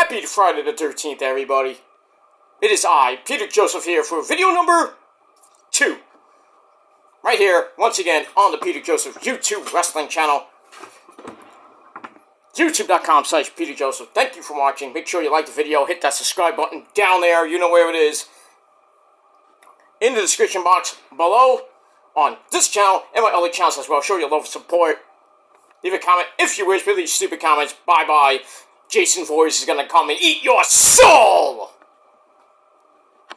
Happy Friday the 13th, everybody. It is I, Peter Joseph, here for video number 2. Right here, once again, on the Peter Joseph YouTube wrestling channel. YouTube.com/Peter Joseph. Thank you for watching. Make sure you like the video. Hit that subscribe button down there. You know where it is. In the description box below. On this channel and my other channels as well. Show your love and support. Leave a comment if you wish. Really stupid comments. Bye-bye. Jason Voorhees is gonna come and eat your soul!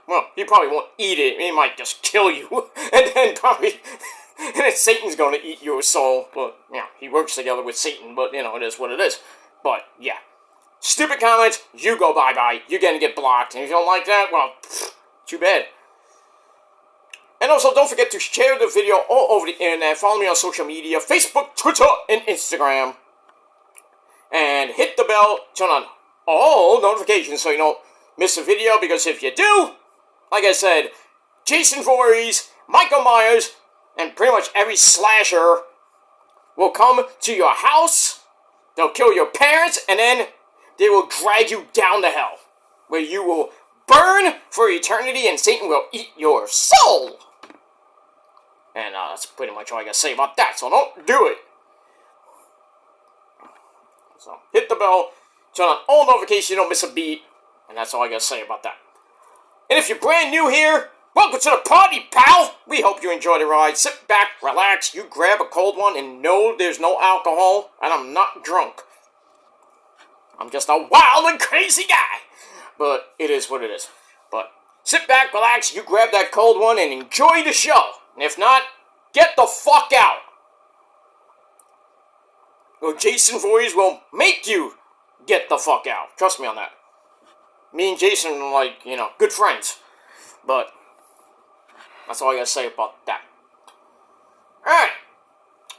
Well, he probably won't eat it. He might just kill you. And then probably... and then Satan's gonna eat your soul. But, yeah, he works together with Satan. But, you know, it is what it is. But, yeah. Stupid comments, you go bye-bye. You're gonna get blocked. And if you don't like that, well, too bad. And also, don't forget to share the video all over the internet. Follow me on social media. Facebook, Twitter, and Instagram. And hit the bell, turn on all notifications so you don't miss a video, because if you do, like I said, Jason Voorhees, Michael Myers, and pretty much every slasher will come to your house, they'll kill your parents, and then they will drag you down to hell, where you will burn for eternity and Satan will eat your soul. And that's pretty much all I gotta say about that, so don't do it. So, hit the bell, turn on all notifications, you don't miss a beat, and that's all I gotta say about that. And if you're brand new here, welcome to the party, pal! We hope you enjoy the ride. Sit back, relax, you grab a cold one, and no, there's no alcohol, and I'm not drunk. I'm just a wild and crazy guy. But it is what it is. But sit back, relax, you grab that cold one, and enjoy the show. And if not, get the fuck out. Well, Jason Voorhees will make you get the fuck out. Trust me on that. Me and Jason are like, you know, good friends. But that's all I gotta say about that. Alright.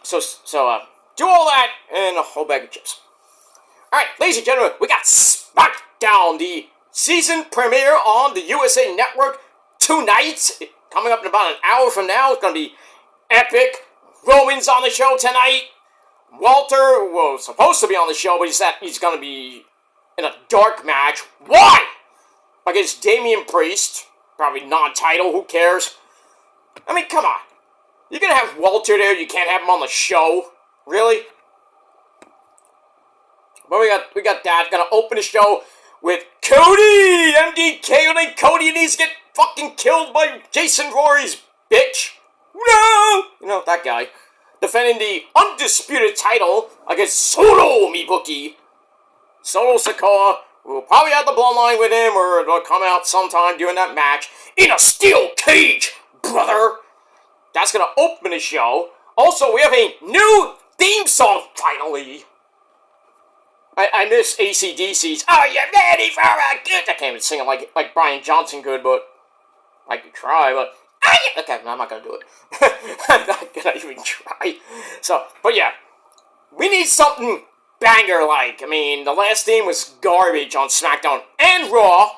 So, do all that and a whole bag of chips. Alright, ladies and gentlemen, we got SmackDown, the season premiere on the USA Network tonight. Coming up in about an hour from now. It's gonna be epic. Roman's on the show tonight. Walter was supposed to be on the show, but he's going to be in a dark match. Why? Against Damian Priest. Probably non-title, who cares? I mean, come on. You're going to have Walter there, you can't have him on the show? Really? But we got that. Going to open the show with Cody! MDK, Cody needs to get fucking killed by Jason Voorhees, bitch! No! You know, that guy. Defending the undisputed title against Solo Mibuki. Solo Sikoa will probably have the bloodline with him, or it'll come out sometime during that match in a steel cage, brother. That's gonna open the show. Also, we have a new theme song, finally. I miss AC/DC's Are You Ready for a Good? I can't even sing it like Brian Johnson could, but I could try, but... Okay, no, I'm not gonna do it. I'm not gonna even try. So, but yeah. We need something banger-like. I mean, the last theme was garbage on SmackDown and Raw.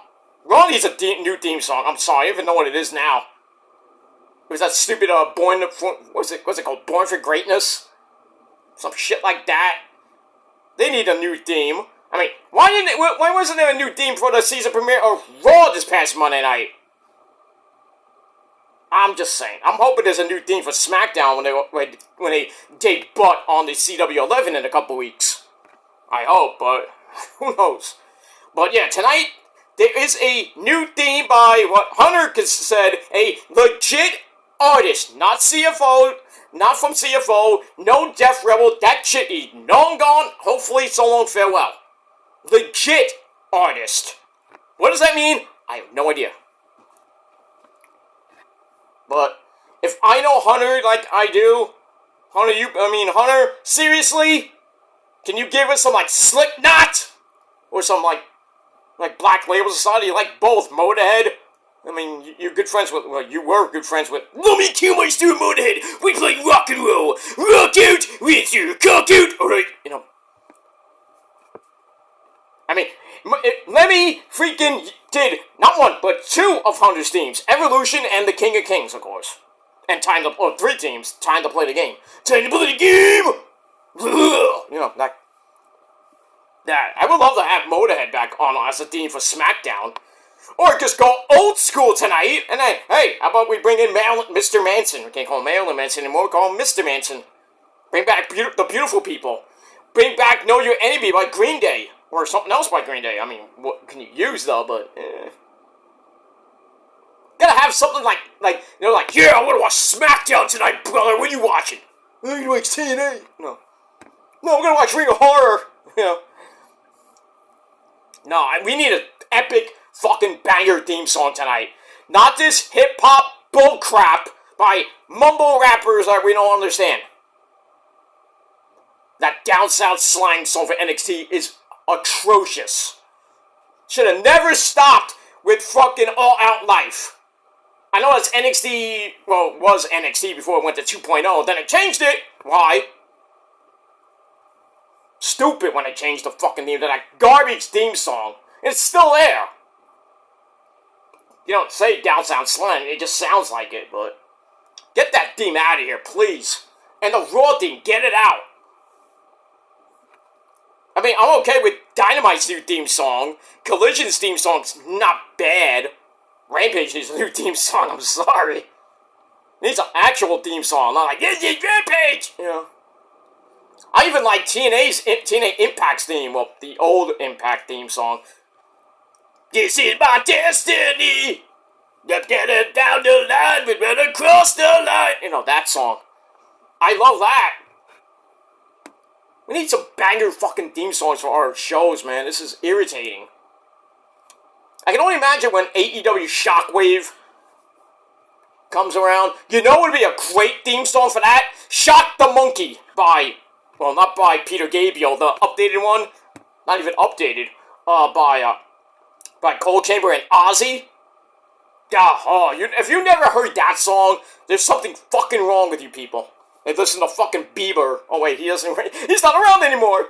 Raw needs a new theme song. I'm sorry, I don't even know what it is now. It was that stupid, what's it called? Born for Greatness? Some shit like that. They need a new theme. I mean, why wasn't there a new theme for the season premiere of Raw this past Monday night? I'm just saying. I'm hoping there's a new theme for SmackDown when they debut on the CW11 in a couple weeks. I hope, but who knows? But yeah, tonight there is a new theme by what Hunter said, a legit artist, not CFO, not from CFO, no Death Rebel. That shit is long gone. Hopefully, so long, farewell. Legit artist. What does that mean? I have no idea. But if I know Hunter like I do, Hunter, seriously? Can you give us some, like, Slipknot? Or some, like Black Label Society? You like both, Motorhead? I mean, you're good friends with, well, you were good friends with, let me kill my Stu Motorhead! We play rock and roll! Rock out with your cock out! Alright, you know. I mean, Lemmy freaking did not one, but 2 of Hunter's themes. Evolution and the King of Kings, of course. And 3 teams, time to play the game. Time to play the game! You know, that that. I would love to have Motorhead back on as a theme for SmackDown. Or just go old school tonight, and then, hey, how about we bring in Mr. Manson? We can't call him Marilyn Manson anymore, we call him Mr. Manson. Bring back the beautiful people. Bring back Know Your Enemy by Green Day. Or something else by Green Day. I mean, what can you use, though, but, Gotta have something like, yeah, I wanna watch SmackDown tonight, brother, what are you watching? You like TNA? No, I'm gonna watch Ring of Horror, you know. No, we need an epic fucking banger theme song tonight. Not this hip-hop bullcrap by mumble rappers that we don't understand. That down south slang song for NXT is atrocious. Should have never stopped with fucking All Out Life. I know it's NXT, well, it was NXT before it went to 2.0, then it changed it. Why? Stupid when they changed the fucking theme to that garbage theme song. It's still there. You don't say down south slang, it just sounds like it, but get that theme out of here, please. And the Raw theme, get it out. I mean, I'm okay with Dynamite's new theme song. Collision's theme song's not bad. Rampage needs a new theme song, I'm sorry. It needs an actual theme song, not like, this is Rampage! You know. I even like TNA Impact's theme, well, the old Impact theme song. This is my destiny! I'm getting down the line, we're gonna cross the line! You know, that song. I love that. We need some banger fucking theme songs for our shows, man. This is irritating. I can only imagine when AEW Shockwave comes around. You know what would be a great theme song for that? Shock the Monkey by, well, not by Peter Gabriel, the updated one. Not even updated. By Cold Chamber and Ozzy. If you never heard that song, there's something fucking wrong with you people. They listen to fucking Bieber. Oh wait, he's not around anymore.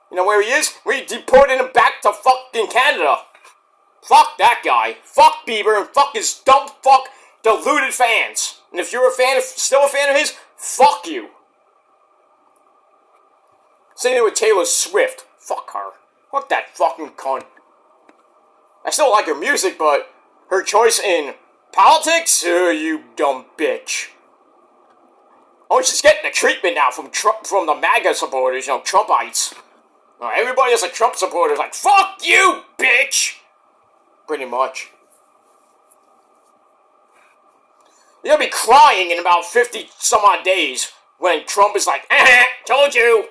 You know where he is? We deported him back to fucking Canada. Fuck that guy. Fuck Bieber and fuck his dumb fuck deluded fans. And if you're still a fan of his, fuck you. Same thing with Taylor Swift. Fuck her. Fuck that fucking cunt. I still like her music, but her choice in politics? You dumb bitch. Oh, she's getting the treatment now from the MAGA supporters, you know, Trumpites. Everybody that's a Trump supporter is like, fuck you, bitch! Pretty much. You're gonna be crying in about 50 some odd days when Trump is like, told you!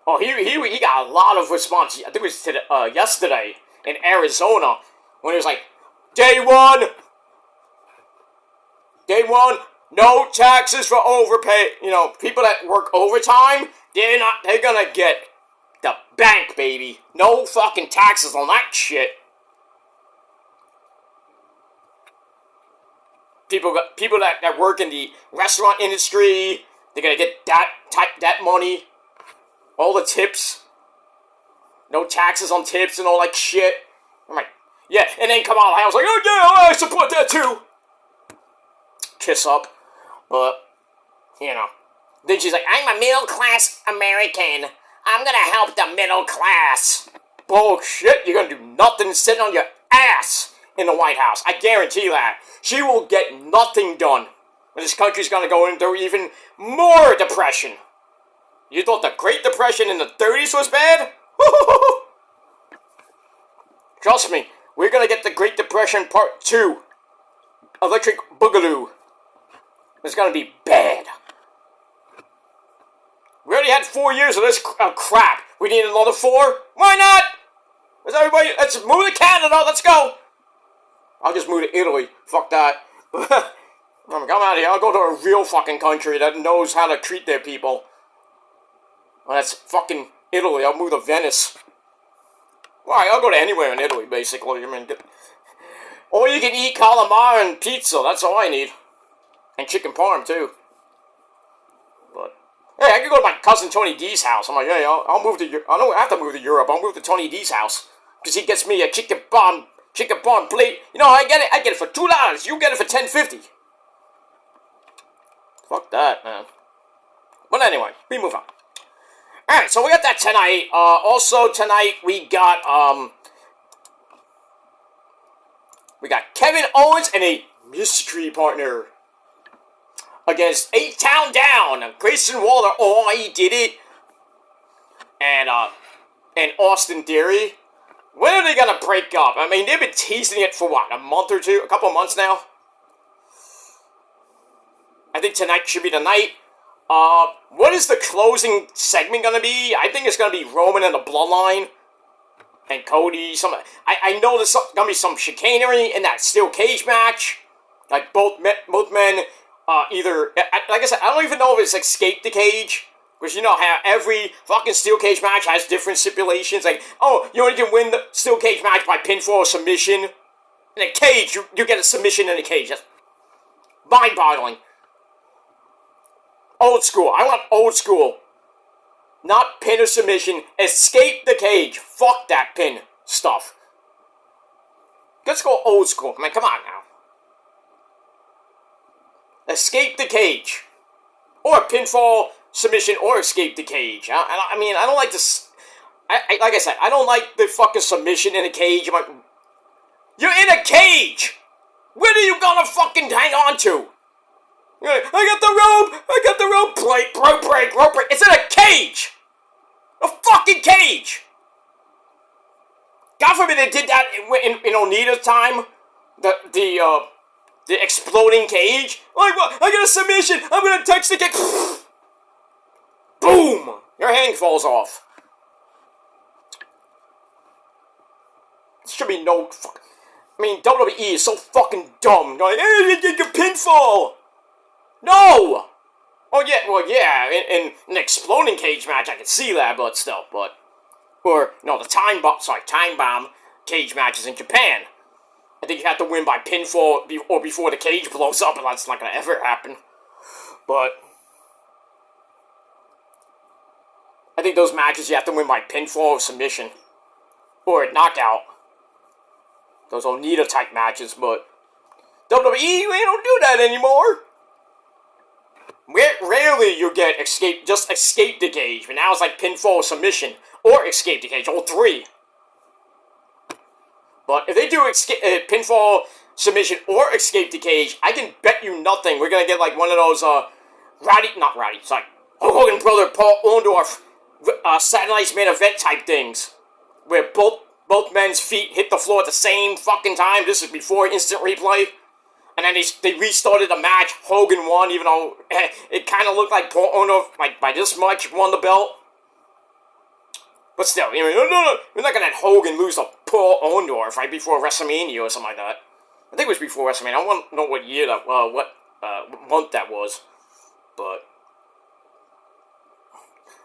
Oh, he got a lot of response. I think it was yesterday in Arizona when he was like, Day one, no taxes for overpay. You know, people that work overtime, they're gonna get the bank, baby. No fucking taxes on that shit. People that work in the restaurant industry, they're gonna get that money. All the tips. No taxes on tips and all that shit. I'm like, yeah, and then Kamala Harris was like, oh yeah, I support that too. Kiss up. But, you know. Then she's like, I'm a middle-class American. I'm gonna help the middle class. Bullshit, you're gonna do nothing sitting on your ass in the White House. I guarantee that. She will get nothing done. And this country's gonna go into even more depression. You thought the Great Depression in the 30s was bad? Trust me, we're gonna get the Great Depression Part 2. Electric Boogaloo. It's gonna be bad. We already had 4 years of this crap. We need another 4? Why not? Let's move to Canada, let's go. I'll just move to Italy. Fuck that. I'm out of here. I'll go to a real fucking country that knows how to treat their people. Well, that's fucking Italy. I'll move to Venice. Why? I'll go to anywhere in Italy, basically. I mean, or you can eat calamari and pizza. That's all I need. And chicken parm, too. But, hey, I can go to my cousin Tony D's house. I'm like, hey, I'll move to Europe. I don't have to move to Europe. I'll move to Tony D's house. Because he gets me a chicken parm plate. You know, I get it for $2. You get it for $10.50. Fuck that, man. But anyway, we move on. Alright, so we got that tonight. Also tonight we got Kevin Owens and a mystery partner against 8-Town Down. Grayson Waller, oh, he did it. And Austin Theory. When are they gonna break up? I mean, they've been teasing it for what, a month or two? A couple months now? I think tonight should be the night. What is the closing segment gonna be? I think it's gonna be Roman and the Bloodline. And Cody. I know there's gonna be some chicanery in that steel cage match. Like, both men, either... Like I said, I don't even know if it's escape the cage. Because you know how every fucking steel cage match has different stipulations. Like, oh, you only can win the steel cage match by pinfall or submission. In a cage, you get a submission in a cage. That's mind-boggling. Old school. I want old school. Not pin or submission. Escape the cage. Fuck that pin stuff. Let's go old school. I mean, come on now. Escape the cage. Or pinfall, submission, or escape the cage. I mean, I don't like this. Like I said, I don't like the fucking submission in a cage. You're in a cage! What are you gonna fucking hang on to? I got the rope! Rope break! It's in a cage! A fucking cage! God forbid they did that in Onita's time. The exploding cage. Like, what? I got a submission! I'm gonna touch the cage! Boom! Your hand falls off. Should be no fuck. I mean, WWE is so fucking dumb. Going, hey, you get pinfall! No! Oh, yeah, well, yeah, in an exploding cage match, I can see that, but still, or, no, the time bomb cage matches in Japan. I think you have to win by pinfall or before the cage blows up, and that's not gonna ever happen. But I think those matches you have to win by pinfall or submission. Or a knockout. Those Onita type matches, but WWE, we don't do that anymore. Rarely you get just escape the cage, but now it's like pinfall or submission, or escape the cage, all three. But if they do pinfall, submission, or escape the cage, I can bet you nothing. We're gonna get like one of those, Hulk Hogan brother Paul Orndorff, Saturday Night's Main Event type things, where both men's feet hit the floor at the same fucking time. This is before instant replay. And then they restarted the match. Hogan won, even though it kind of looked like Paul Orndorff, like, by this much, won the belt. But still, you know, no, we're not going to let Hogan lose to Paul Orndorff right before WrestleMania or something like that. I think it was before WrestleMania. I don't know what year that, what month that was. But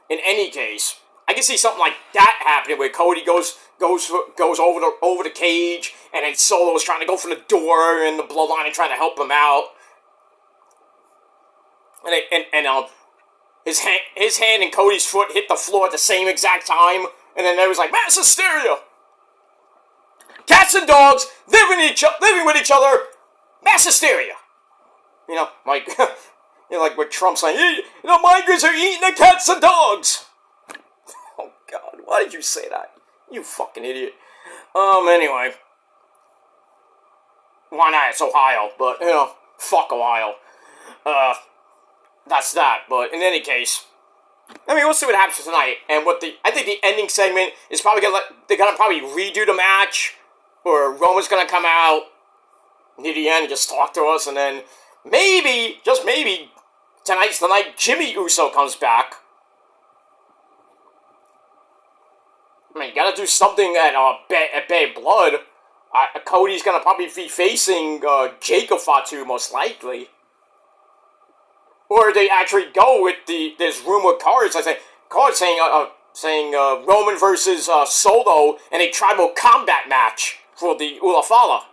in any case, I can see something like that happening where Cody goes over the cage, and then Solo's trying to go for the door, and the Bloodline and trying to help him out. And his hand and Cody's foot hit the floor at the same exact time, and then there was like mass hysteria. Cats and dogs living with each other, mass hysteria. You know, like like what Trump's saying. You know, migrants are eating the cats and dogs. Oh God, why did you say that? You fucking idiot. Anyway. Why not? It's Ohio, but, you know, fuck Ohio. That's that, but in any case, I mean, we'll see what happens tonight, and I think the ending segment is probably they're gonna probably redo the match, or Roman's gonna come out near the end and just talk to us, and then maybe, just maybe, tonight's the night Jimmy Uso comes back. I mean, you gotta do something at Bad Blood. Cody's gonna probably be facing Jacob Fatu, most likely. Or they actually go with there's rumor cards saying Roman versus Solo in a tribal combat match for the Ulafala.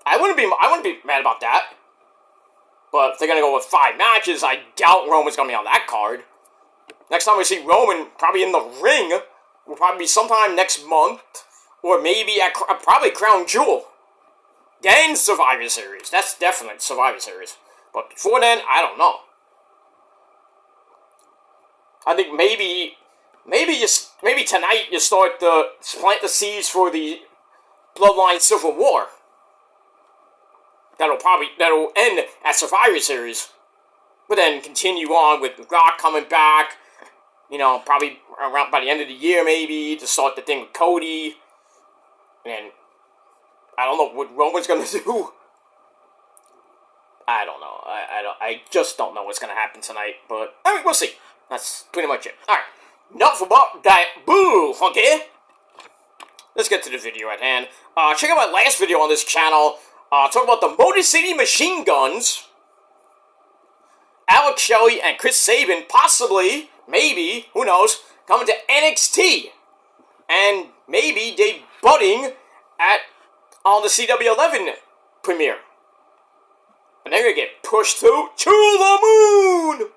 I wouldn't be mad about that. But if they're gonna go with 5 matches, I doubt Roman's gonna be on that card. Next time we see Roman, probably in the ring, will probably be sometime next month, or maybe at probably Crown Jewel. Then Survivor Series. That's definitely Survivor Series. But before then, I don't know. I think maybe maybe tonight you start to plant the seeds for the Bloodline Civil War. That'll end at Survivor Series, but then continue on with Rock coming back. You know, probably around by the end of the year, maybe to start the thing with Cody. And I don't know what Roman's gonna do. I don't know. I just don't know what's gonna happen tonight. But I mean, we'll see. That's pretty much it. All right. Enough about that. Boo. Okay. Let's get to the video at hand. Check out my last video on this channel. Talk about the Motor City Machine Guns. Alex Shelley and Chris Sabin possibly, maybe, who knows, coming to NXT. And maybe debuting on the CW11 premiere. And they're going to get pushed to the moon!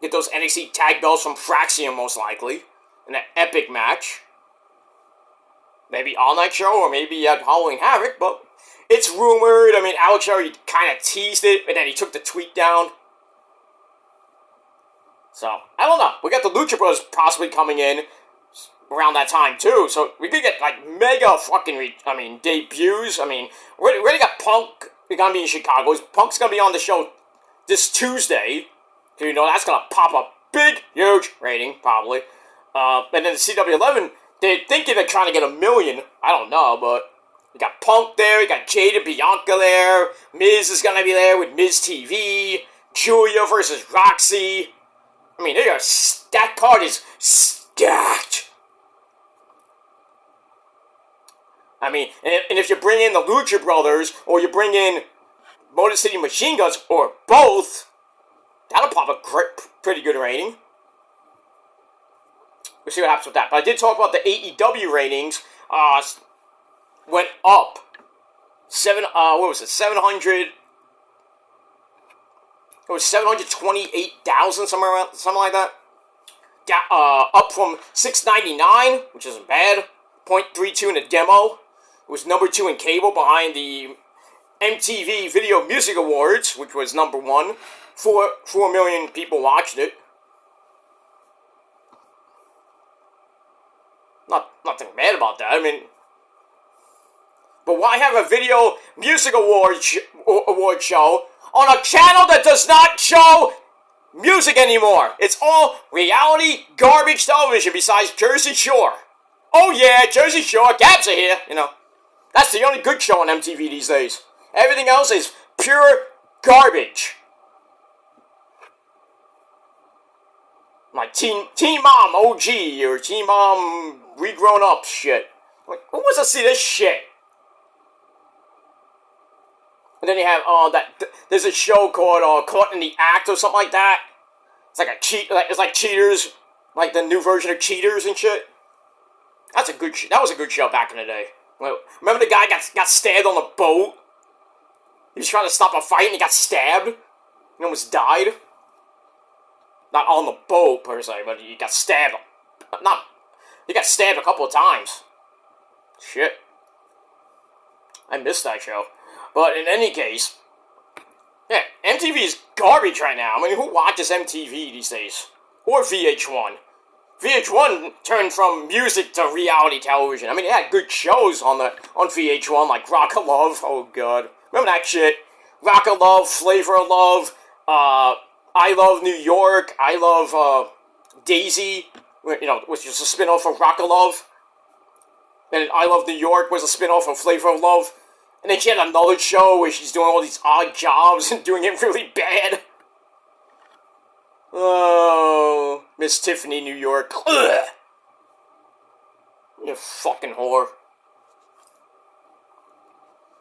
Get those NXT tag belts from Fraxium, most likely, in an epic match. Maybe All Night Show, or maybe at Halloween Havoc, but it's rumored. I mean, Alex Shelley kind of teased it, and then he took the tweet down. So, I don't know. We got the Lucha Bros possibly coming in around that time, too. So, we could get, like, mega fucking, debuts. I mean, we already got Punk. We're going to be in Chicago. Punk's going to be on the show this Tuesday. So, you know, that's going to pop a big, huge rating, probably. And then the CW11, they're thinking they're trying to get 1 million. I don't know, but you got Punk there. You got Jade and Bianca there. Miz is going to be there with Miz TV. Julia versus Roxy. I mean, that card is stacked. I mean, and if you bring in the Lucha Brothers, or you bring in Motor City Machine Guns, or both, that'll pop a pretty good rating. We'll see what happens with that. But I did talk about the AEW ratings. Went up. 700... It was 728,000, something like that. Up from 699, which isn't bad. 0.32 in the demo. It was number 2 in cable behind the MTV Video Music Awards, which was number 1. 4 million people watched it. Nothing bad about that. I mean, but why have a Video Music Award show on a channel that does not show music anymore? It's all reality garbage television besides Jersey Shore. Oh yeah, Jersey Shore, Gaps are here, you know. That's the only good show on MTV these days. Everything else is pure garbage. Like Teen Mom OG or Teen Mom Regrown Up shit. Like, who wants to see this shit? And then you have there's a show called Caught in the Act or something like that. It's like it's like Cheaters, like the new version of Cheaters and shit. That was a good show back in the day. Remember the guy got stabbed on the boat? He was trying to stop a fight and he got stabbed. He almost died. Not on the boat per se, but he got stabbed. He got stabbed a couple of times. Shit. I missed that show. But in any case, yeah, MTV is garbage right now. I mean, who watches MTV these days? Or VH1? VH1 turned from music to reality television. I mean, it had good shows on VH1, like Rock of Love. Oh, God. Remember that shit? Rock of Love, Flavor of Love, I Love New York, I Love Daisy, you know, which is a spin-off of Rock of Love. And I Love New York was a spin-off of Flavor of Love. And then she had another show where she's doing all these odd jobs and doing it really bad. Oh, Miss Tiffany, New York. Ugh. You fucking whore.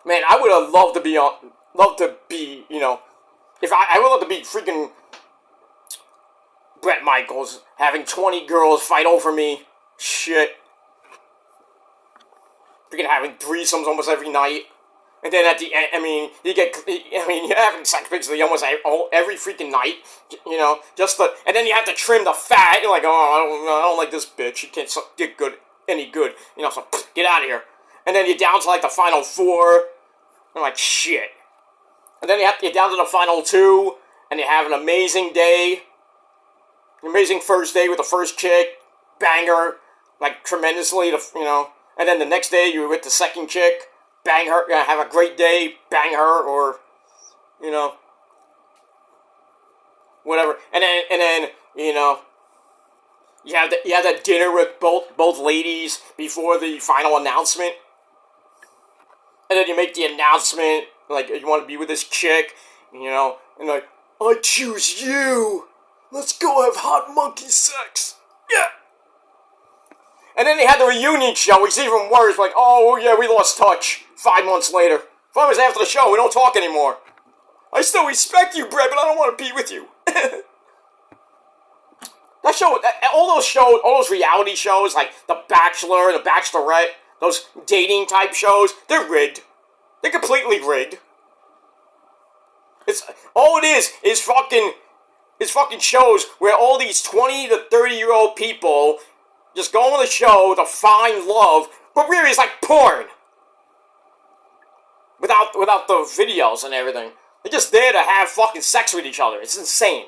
Man, I would have loved to be, you know, I would love to be freaking Bret Michaels, having 20 girls fight over me. Shit. Freaking having threesomes almost every night. And then at the end, you're having sex basically almost every freaking night, you know, and then you have to trim the fat. You're like, oh, I don't like this bitch. She can't get any good, you know, so get out of here. And then you're down to like the final 4. I'm like, shit. And then you're down to the final 2, and you have an amazing day. amazing first day with the first chick, bang her, like, tremendously, and then the next day you're with the second chick, bang her, have a great day, bang her, or, whatever, and then, you have that dinner with both ladies before the final announcement, and then you make the announcement, like, you want to be with this chick, and like, I choose you. Let's go have hot monkey sex. Yeah. And then they had the reunion show, which is even worse. Like, oh, yeah, we lost touch 5 months later. 5 months after the show, we don't talk anymore. I still respect you, Brett, but I don't want to be with you. That show, all those reality shows, like The Bachelor and The Bachelorette, those dating type shows, they're rigged. They're completely rigged. All it is fucking shows where all these 20 to 30-year-old people just go on the show to find love, but really it's like porn. Without the videos and everything. They're just there to have fucking sex with each other. It's insane.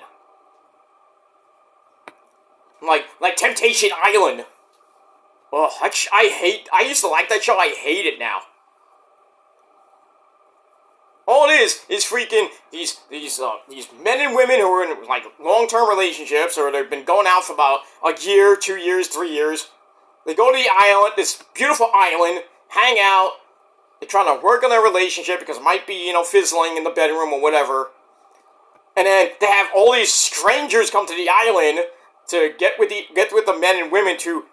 Like Temptation Island. Oh, I used to like that show, I hate it now. All it is freaking these men and women who are in, like, long-term relationships, or they've been going out for about a year, 2 years, 3 years. They go to the island, this beautiful island, hang out. They're trying to work on their relationship because it might be, fizzling in the bedroom or whatever. And then they have all these strangers come to the island to get with the men and women to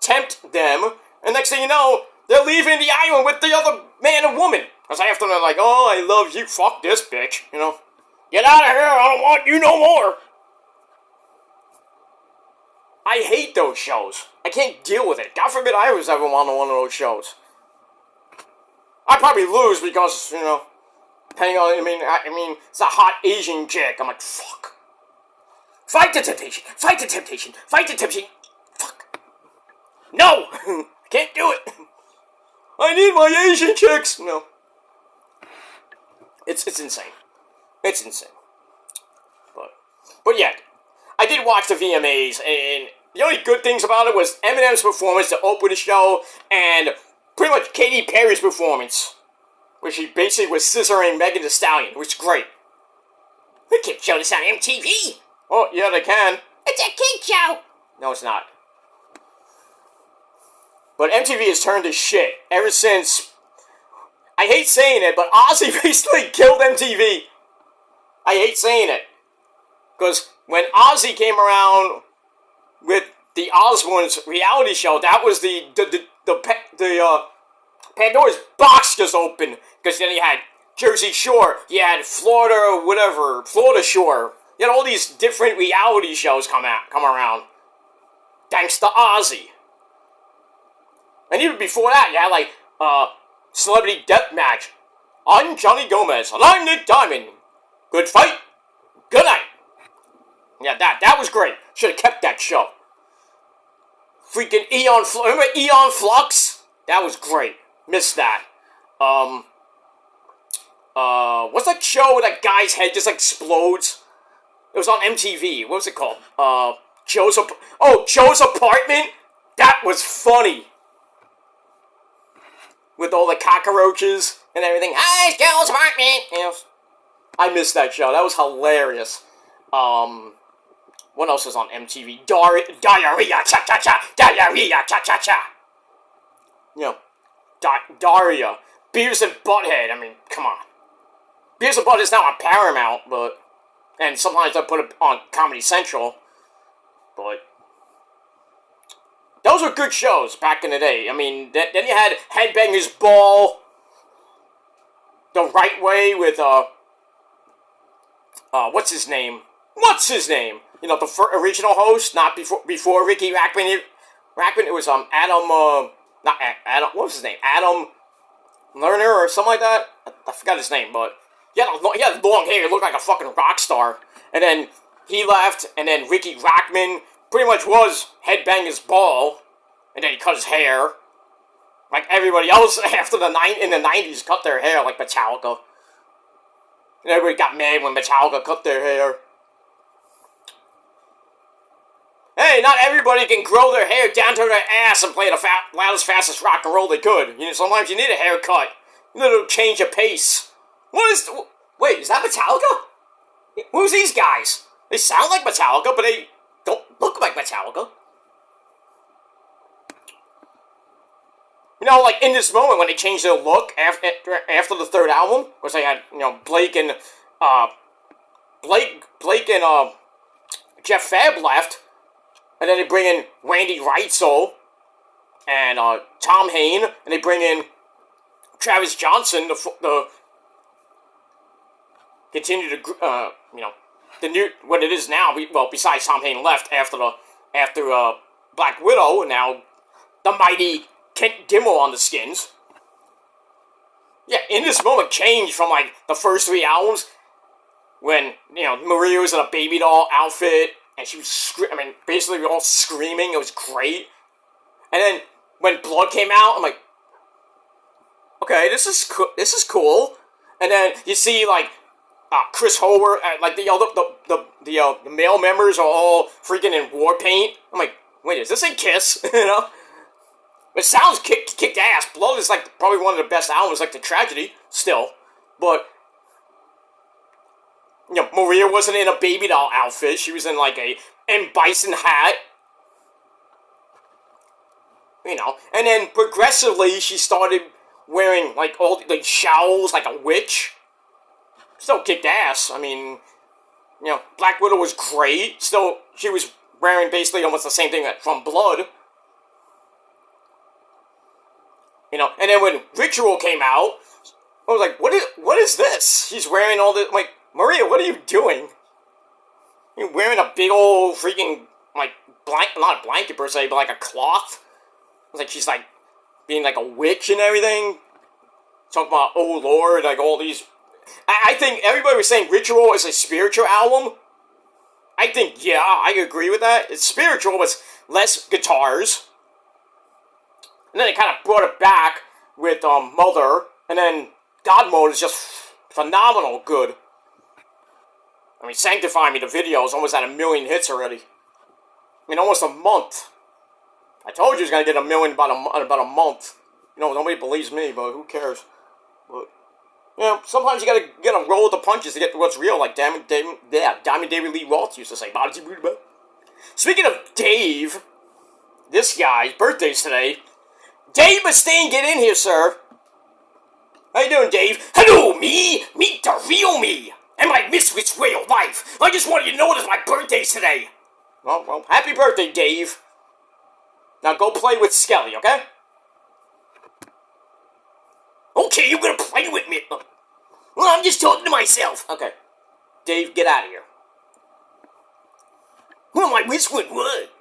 tempt them. And next thing you know, they're leaving the island with the other man and woman. Because after they're like, oh, I love you, fuck this bitch, Get out of here, I don't want you no more. I hate those shows. I can't deal with it. God forbid I was ever on one of those shows. I'd probably lose because, depending on, I mean, it's a hot Asian chick. I'm like, fuck. Fight the temptation, fight the temptation, fight the temptation. Fuck. No! Can't do it. I need my Asian chicks. No. It's insane. It's insane. But yeah, I did watch the VMAs, and the only good things about it was Eminem's performance to open the show, and pretty much Katy Perry's performance, where she basically was scissoring Megan Thee Stallion, which is great. We can't show this on MTV. Oh, yeah, they can. It's a kid show. No, it's not. But MTV has turned to shit ever since. I hate saying it, but Ozzy basically killed MTV. I hate saying it. Because when Ozzy came around with the Osbournes reality show, that was the Pandora's box just opened. Because then you had Jersey Shore, you had Florida or whatever, Florida Shore. You had all these different reality shows come around. Thanks to Ozzy. And even before that, you had like, Celebrity Deathmatch. I'm Johnny Gomez, and I'm Nick Diamond. Good fight, good night. Yeah, that was great. Should have kept that show. Freaking remember Eon Flux? That was great. Missed that. What's that show where that guy's head just explodes? It was on MTV. What was it called? Joe's Apartment? That was funny. With all the cockroaches and everything. Hi, Joe's Apartment! I missed that show. That was hilarious. What else was on MTV? Diarrhea, cha-cha-cha! Diarrhea, cha-cha-cha! Daria. Beavis and Butthead. I mean, come on. Beavis and Butthead is now on Paramount, and sometimes I put it on Comedy Central, but those were good shows back in the day. I mean, then you had Headbangers Ball, The Right Way with, what's his name? The original host, not before Ricky Rackman. It was, Adam, what was his name? Adam Lerner or something like that? I forgot his name, but he had long hair, he looked like a fucking rock star. And then he left, and then Ricky Rackman pretty much was Headbangers Ball, and then he cut his hair. Like everybody else in the 90s cut their hair, like Metallica. And everybody got mad when Metallica cut their hair. hey, not everybody can grow their hair down to their ass and play the loudest, fastest rock and roll they could. You know, sometimes you need a haircut. You need to change of pace. Wait, is that Metallica? Who's these guys? They sound like Metallica, but they don't look like Metallica. You know, like in this moment when they changed their look after the third album, of course they had, you know, Blake and Jeff Fab left, and then they bring in Randy Reitzel and Tom Hain, and they bring in Travis Johnson, the continue to you know, the new what it is now. Well, besides Tom Hain left after Black Widow, and now the mighty Kent Gimmel on the Skins. Yeah, in this moment changed from like the first 3 albums when, you know, Maria was in a baby doll outfit and she was basically we were all screaming. It was great. And then when Blood came out, I'm like, okay, this is cool. And then you see like Chris Howard, like the male members are all freaking in war paint. I'm like, wait, is this a Kiss? You know? It sounds kicked ass. Blood is like probably one of the best albums, like The Tragedy, still. But, you know, Maria wasn't in a baby doll outfit. She was in like a M. Bison hat. You know, and then progressively she started wearing like all the shawls like a witch. Still kicked ass. I mean, you know, Black Widow was great. Still, she was wearing basically almost the same thing from Blood. You know, and then when Ritual came out, I was like, what is this? She's wearing all this, like, Maria, what are you doing? You're wearing a big old freaking, like, not a blanket per se, but like a cloth. It's like she's like, being like a witch and everything. Talking about, oh Lord, like all these. I think everybody was saying Ritual is a spiritual album. I think, yeah, I agree with that. It's spiritual, but it's less guitars. And then they kind of brought it back with Mother, and then God Mode is just phenomenal good. I mean, Sanctify Me, the video, is almost at 1 million hits already. I mean, almost a month. I told you it was going to get 1 million in about a month. You know, nobody believes me, but who cares? But, you know, sometimes you gotta roll with the punches to get to what's real, like Diamond David Lee Roth used to say. Speaking of Dave, this guy's birthday's today. Dave Mustaine, get in here, sir. How you doing, Dave? Hello, me. Meet the real me. And my Misfits way of life. I just wanted you to know it's my birthday today. Well, happy birthday, Dave. Now go play with Skelly, okay? Okay, you're gonna play with me. Well, I'm just talking to myself. Okay. Dave, get out of here. Well, my Misfit what?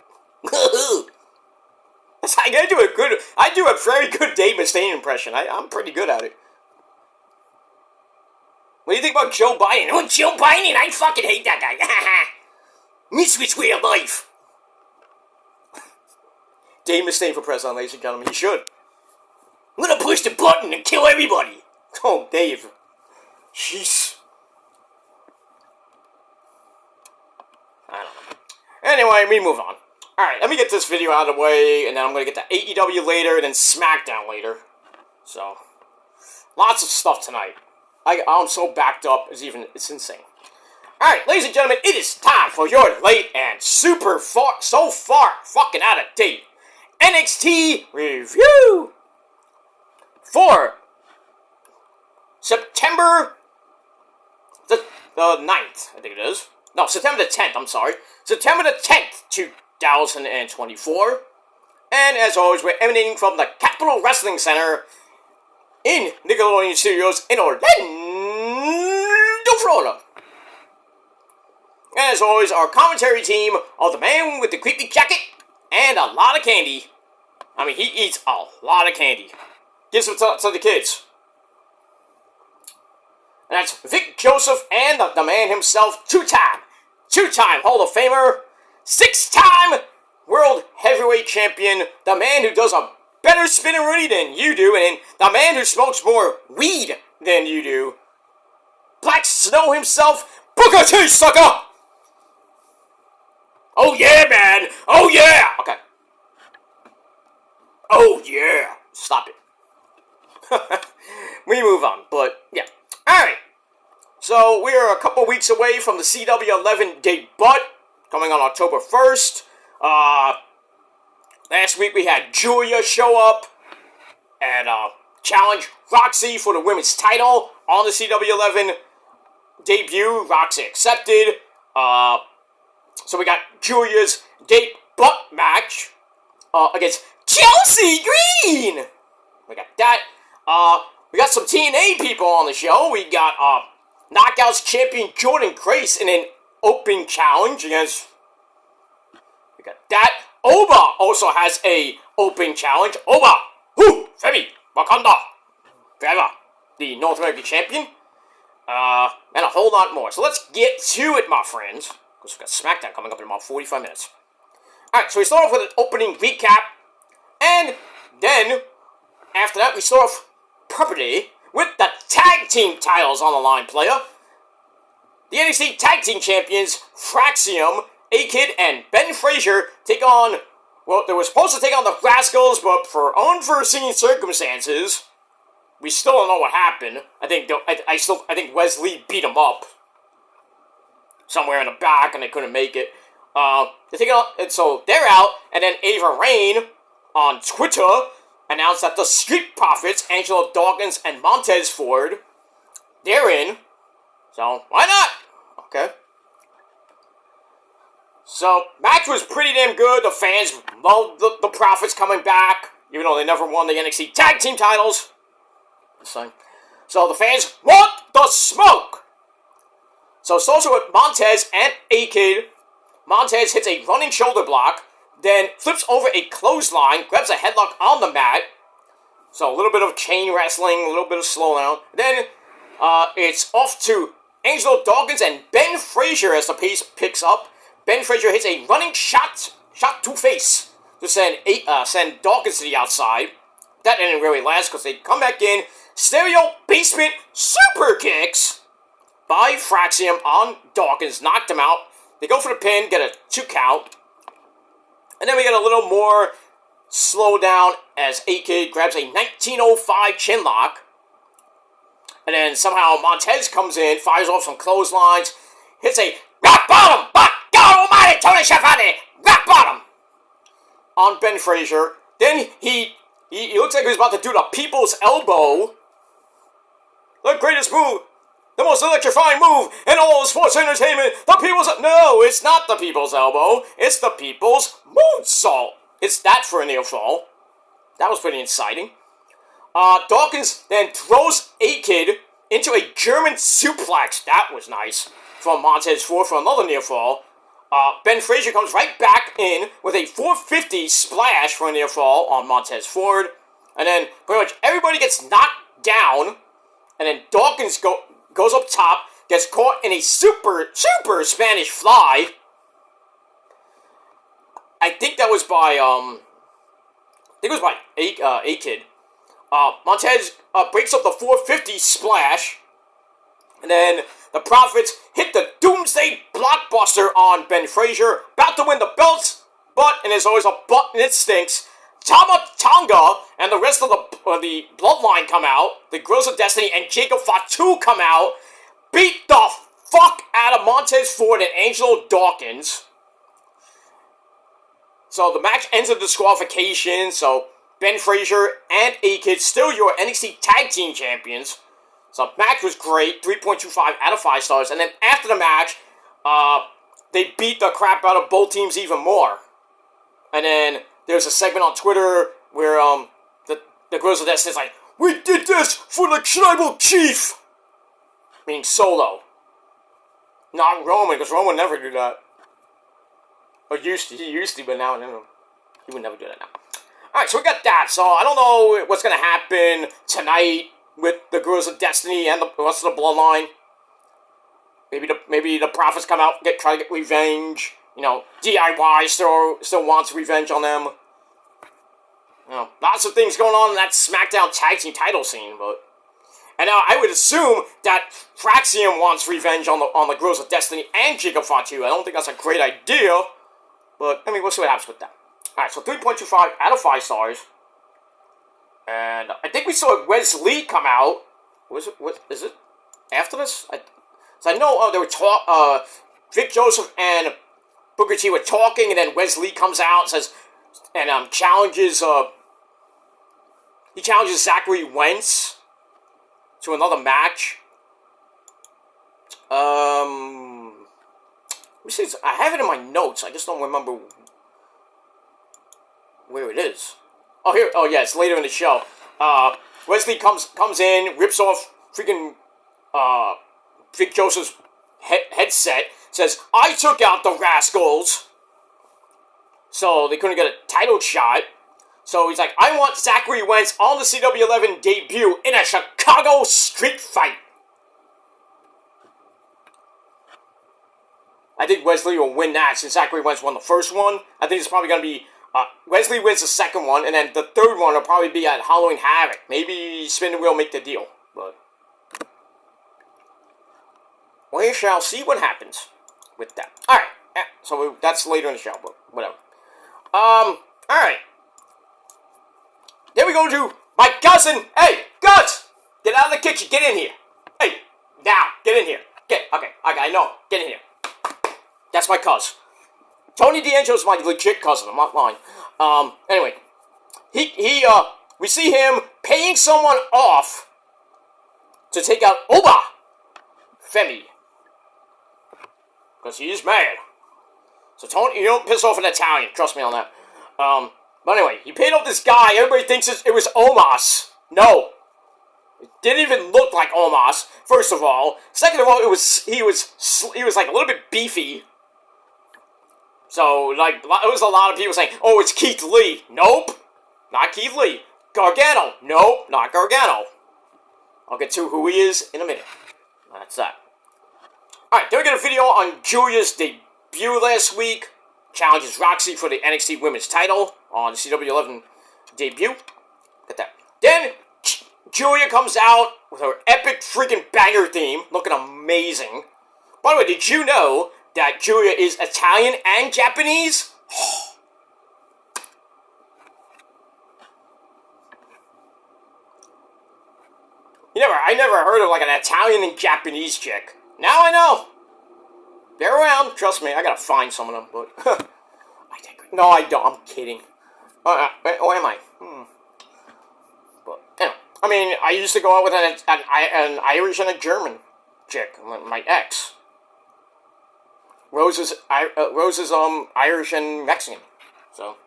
I do a very good Dave Mustaine impression. I'm pretty good at it. What do you think about Joe Biden? Oh, Joe Biden? I fucking hate that guy. Misfits way of life. Dave Mustaine for president, ladies and gentlemen. He should. I'm gonna push the button and kill everybody. Oh, Dave. Jeez. I don't know. Anyway, we move on. Alright, let me get this video out of the way, and then I'm going to get to AEW later, and then SmackDown later. So, lots of stuff tonight. I'm so backed up, it's insane. Alright, ladies and gentlemen, it is time for your late and so far fucking out of date NXT review for September the 9th, I think it is. No, September the 10th, I'm sorry. September the 10th, 2024. And as always, we're emanating from the Capitol Wrestling Center in Nickelodeon Studios in Orlando, Florida. And as always, our commentary team of the man with the creepy jacket and a lot of candy. I mean, he eats a lot of candy. Gives them to the kids. And that's Vic Joseph and the man himself, two-time Hall of Famer, 6-time World Heavyweight Champion, the man who does a better spinning Rudy than you do, and the man who smokes more weed than you do, Black Snow himself, Booker T, sucker! Oh yeah, man! Oh yeah! Okay. Oh yeah! Stop it. We move on, but yeah. Alright. So we're a couple weeks away from the CW11 debut, coming on October 1st. Last week we had Julia show up and challenge Roxy for the women's title on the CW11 debut. Roxy accepted. So we got Julia's debut match against Chelsea Green. We got that. We got some TNA people on the show. We got Knockouts champion Jordan Grace in an open challenge against. We got that. Oba also has a open challenge. Oba, who, Femi, Wakanda, forever, the North American champion, and a whole lot more. So let's get to it, my friends, because we've got SmackDown coming up in about 45 minutes. Alright, so we start off with an opening recap, and then, after that, we start off properly with the tag team titles on the line, player. The NXT Tag Team Champions, Fraxium, A-Kid, and Ben Frazier take on, well, they were supposed to take on the Rascals, but for unforeseen circumstances, we still don't know what happened. I think Wesley beat him up somewhere in the back, and they couldn't make it. They take on, and so they're out, and then Ava Raine on Twitter announced that the Street Profits, Angelo Dawkins and Montez Ford, they're in. So why not? Okay. So, match was pretty damn good. The fans loved the Profits coming back, even though they never won the NXT Tag Team titles. So the fans want the smoke! So it starts with Montez and A-Kid. Montez hits a running shoulder block, then flips over a clothesline, grabs a headlock on the mat. So a little bit of chain wrestling, a little bit of slowdown. Then it's off to Angelo Dawkins and Ben Frazier as the pace picks up. Ben Frazier hits a running shot to face to send Dawkins to the outside. That didn't really last because they come back in. Stereo basement super kicks by Fraxium on Dawkins, knocked him out. They go for the pin, get a 2 count. And then we get a little more slowdown as A-Kid grabs a 1905 chin lock. And then somehow Montez comes in, fires off some clotheslines, hits a rock bottom, but God almighty, Tony Schiavone, rock bottom on Ben Frazier. Then he looks like he was about to do the people's elbow. The greatest move, the most electrifying move in all of sports entertainment. The people's... No, it's not the people's elbow. It's the people's moonsault. It's that for a near fall. That was pretty exciting. Dawkins then throws A-Kid into a German suplex. That was nice. From Montez Ford for another near fall. Ben Frazier comes right back in with a 450 splash for a near fall on Montez Ford. And then pretty much everybody gets knocked down. And then Dawkins goes up top, gets caught in a super Spanish fly. I think that was by, A-Kid. Montez breaks up the 450 splash. And then the Profits hit the Doomsday Blockbuster on Ben Frazier. About to win the belts, but, and there's always a but and it stinks, Tama Tonga and the rest of the Bloodline come out. The Girls of Destiny and Jacob Fatu come out. Beat the fuck out of Montez Ford and Angelo Dawkins. So the match ends in disqualification. So Ben Frazier and A-Kid still your NXT Tag Team Champions. So the match was great. 3.25 out of 5 stars. And then after the match, they beat the crap out of both teams even more. And then there's a segment on Twitter where the Girls of Destiny is like, "We did this for the Tribal Chief!" Meaning Solo. Not Roman, because Roman would never do that. Or he used to, but now he would never do that now. Alright, so we got that. So I don't know what's going to happen tonight with the Girls of Destiny and the rest of the Bloodline. Maybe the Profits come out and try to get revenge. You know, DIY still wants revenge on them. You know, lots of things going on in that SmackDown Tag Team title scene, but... And now I would assume that Fraxium wants revenge on the Girls of Destiny and Jacob Fatu. I don't think that's a great idea. But, I mean, we'll see what happens with that. Alright, so 3.25 out of 5 stars. And I think we saw Wes Lee come out. What is it after this? So I know they were Vic Joseph and Booker T were talking, and then Wes Lee comes out and says, and challenges, he challenges Zachary Wentz to another match. Let me see, I have it in my notes, I just don't remember where it is. Oh, here, oh yeah, it's later in the show. Wes Lee comes in, rips off freaking, Vic Joseph's headset, says, I took out the Rascals, so they couldn't get a title shot. So he's like, I want Zachary Wentz on the CW11 debut in a Chicago street fight. I think Wes Lee will win that since Zachary Wentz won the first one. I think it's probably going to be Wes Lee wins the second one, and then the third one will probably be at Halloween Havoc. Maybe Spin the Wheel make the deal, but we shall see what happens with that. Alright, so that's later in the show, but whatever. Alright. Then we go to my cousin. Hey, Gus! Get out of the kitchen, get in here. Hey, now, get in here. Okay, I know, get in here. That's my cousin. Tony D'Angelo's my legit cousin, I'm not lying. Anyway, we see him paying someone off to take out Oba Femi. Because he is mad. So Tony, you don't piss off an Italian, trust me on that. But anyway, he paid off this guy, everybody thinks it was Omos. No. It didn't even look like Omos, first of all. Second of all, he was like a little bit beefy. So, like, it was a lot of people saying, oh, it's Keith Lee. Nope. Not Keith Lee. Gargano. Nope, not Gargano. I'll get to who he is in a minute. That's that. Alright, then we get a video on Julia's debut last week. Challenges Roxy for the NXT Women's title on the CW11 debut. Get that. Then, Julia comes out with her epic freaking banger theme. Looking amazing. By the way, did you know that Julia is Italian and Japanese? I never heard of like an Italian and Japanese chick. Now I know. They're around. Trust me, I gotta find some of them. But no, I don't. I'm kidding. Where am I? But anyway, I mean, I used to go out with an Irish and a German chick. My ex. Rose is Irish and Mexican. So,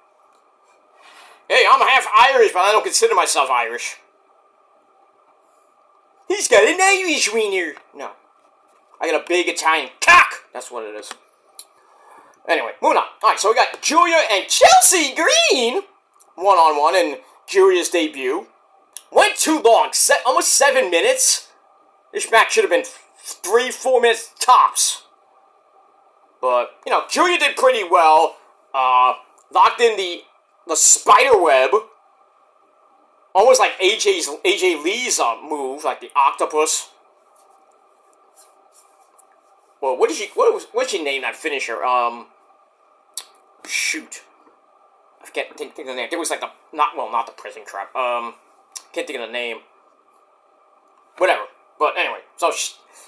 hey, I'm half Irish, but I don't consider myself Irish. He's got an Irish wiener. No. I got a big Italian cock. That's what it is. Anyway, moving on. Alright, so we got Julia and Chelsea Green one-on-one in Julia's debut. Went too long. Almost 7 minutes. This match should have been 3-4 minutes tops. But, Julia did pretty well. Locked in the spider web. Almost like AJ Lee's move, like the octopus. Well, what'd she name that finisher? Shoot. I can't think of the name. It was like not the prison trap. Can't think of the name. Whatever. But anyway, so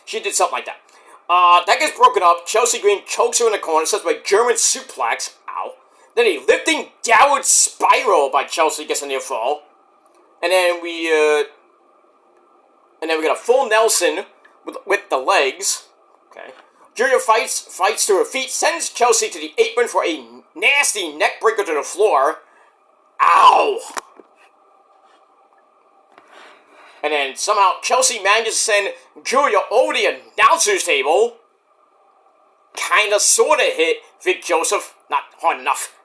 she did something like that. That gets broken up. Chelsea Green chokes her in the corner, sets by German suplex. Ow. Then a lifting downward spiral by Chelsea gets a near fall. And then we got a full Nelson with the legs. Okay. Julia fights to her feet, sends Chelsea to the apron for a nasty neck breaker to the floor. Ow! And then somehow Chelsea manages to send Julia over the announcer's table. Kinda sorta hit Vic Joseph. Not hard enough.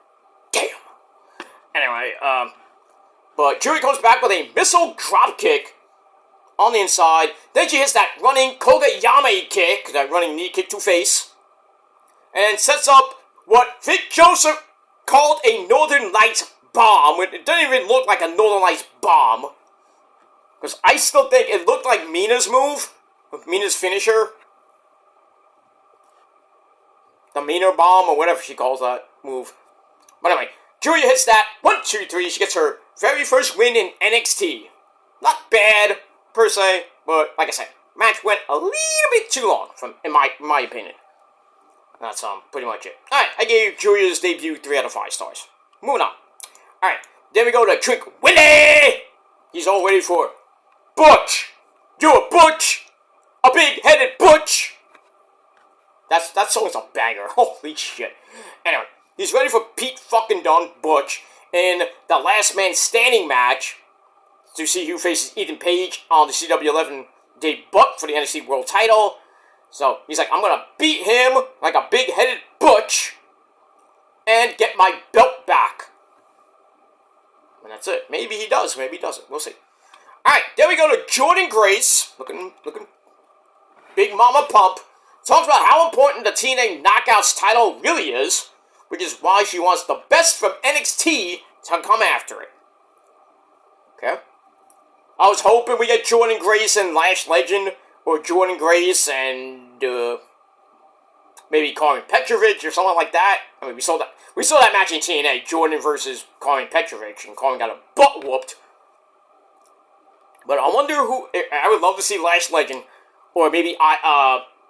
Damn. Anyway, but Julia comes back with a missile dropkick on the inside. Then she hits that running Kogayame kick, that running knee kick to face. And sets up what Vic Joseph called a Northern Lights bomb. It doesn't even look like a Northern Lights bomb. Because I still think it looked like Mina's move. Mina's finisher. The Mina bomb, or whatever she calls that. move. But anyway, Julia hits that 1, 2, 3. She gets her very first win in NXT. Not bad per se, but like I said, match went a little bit too long, in my opinion. That's pretty much it. All right, I gave Julia's debut 3 out of 5 stars. Moving on. All right, then we go to Trick Willie. He's all ready for Butch. You're a Butch, a big-headed Butch. That song's a banger. Holy shit. Anyway, he's ready for Pete fucking Dunne Butch in the Last Man Standing match to see who faces Ethan Page on the CW11 debut for the NXT World Title. So he's like, I'm gonna beat him like a big-headed Butch and get my belt back. And that's it. Maybe he does. Maybe he doesn't. We'll see. All right, there we go to Jordynne Grace, looking big mama pump. Talks about how important the TNA Knockouts title really is, which is why she wants the best from NXT to come after it. Okay? I was hoping we get Jordynne Grace and Lash Legend, or Jordynne Grace and maybe Karen Petrovic or something like that. I mean, we saw that match in TNA, Jordynne versus Karen Petrovic, and Karen got a butt whooped. But I wonder who. I would love to see Lash Legend, or maybe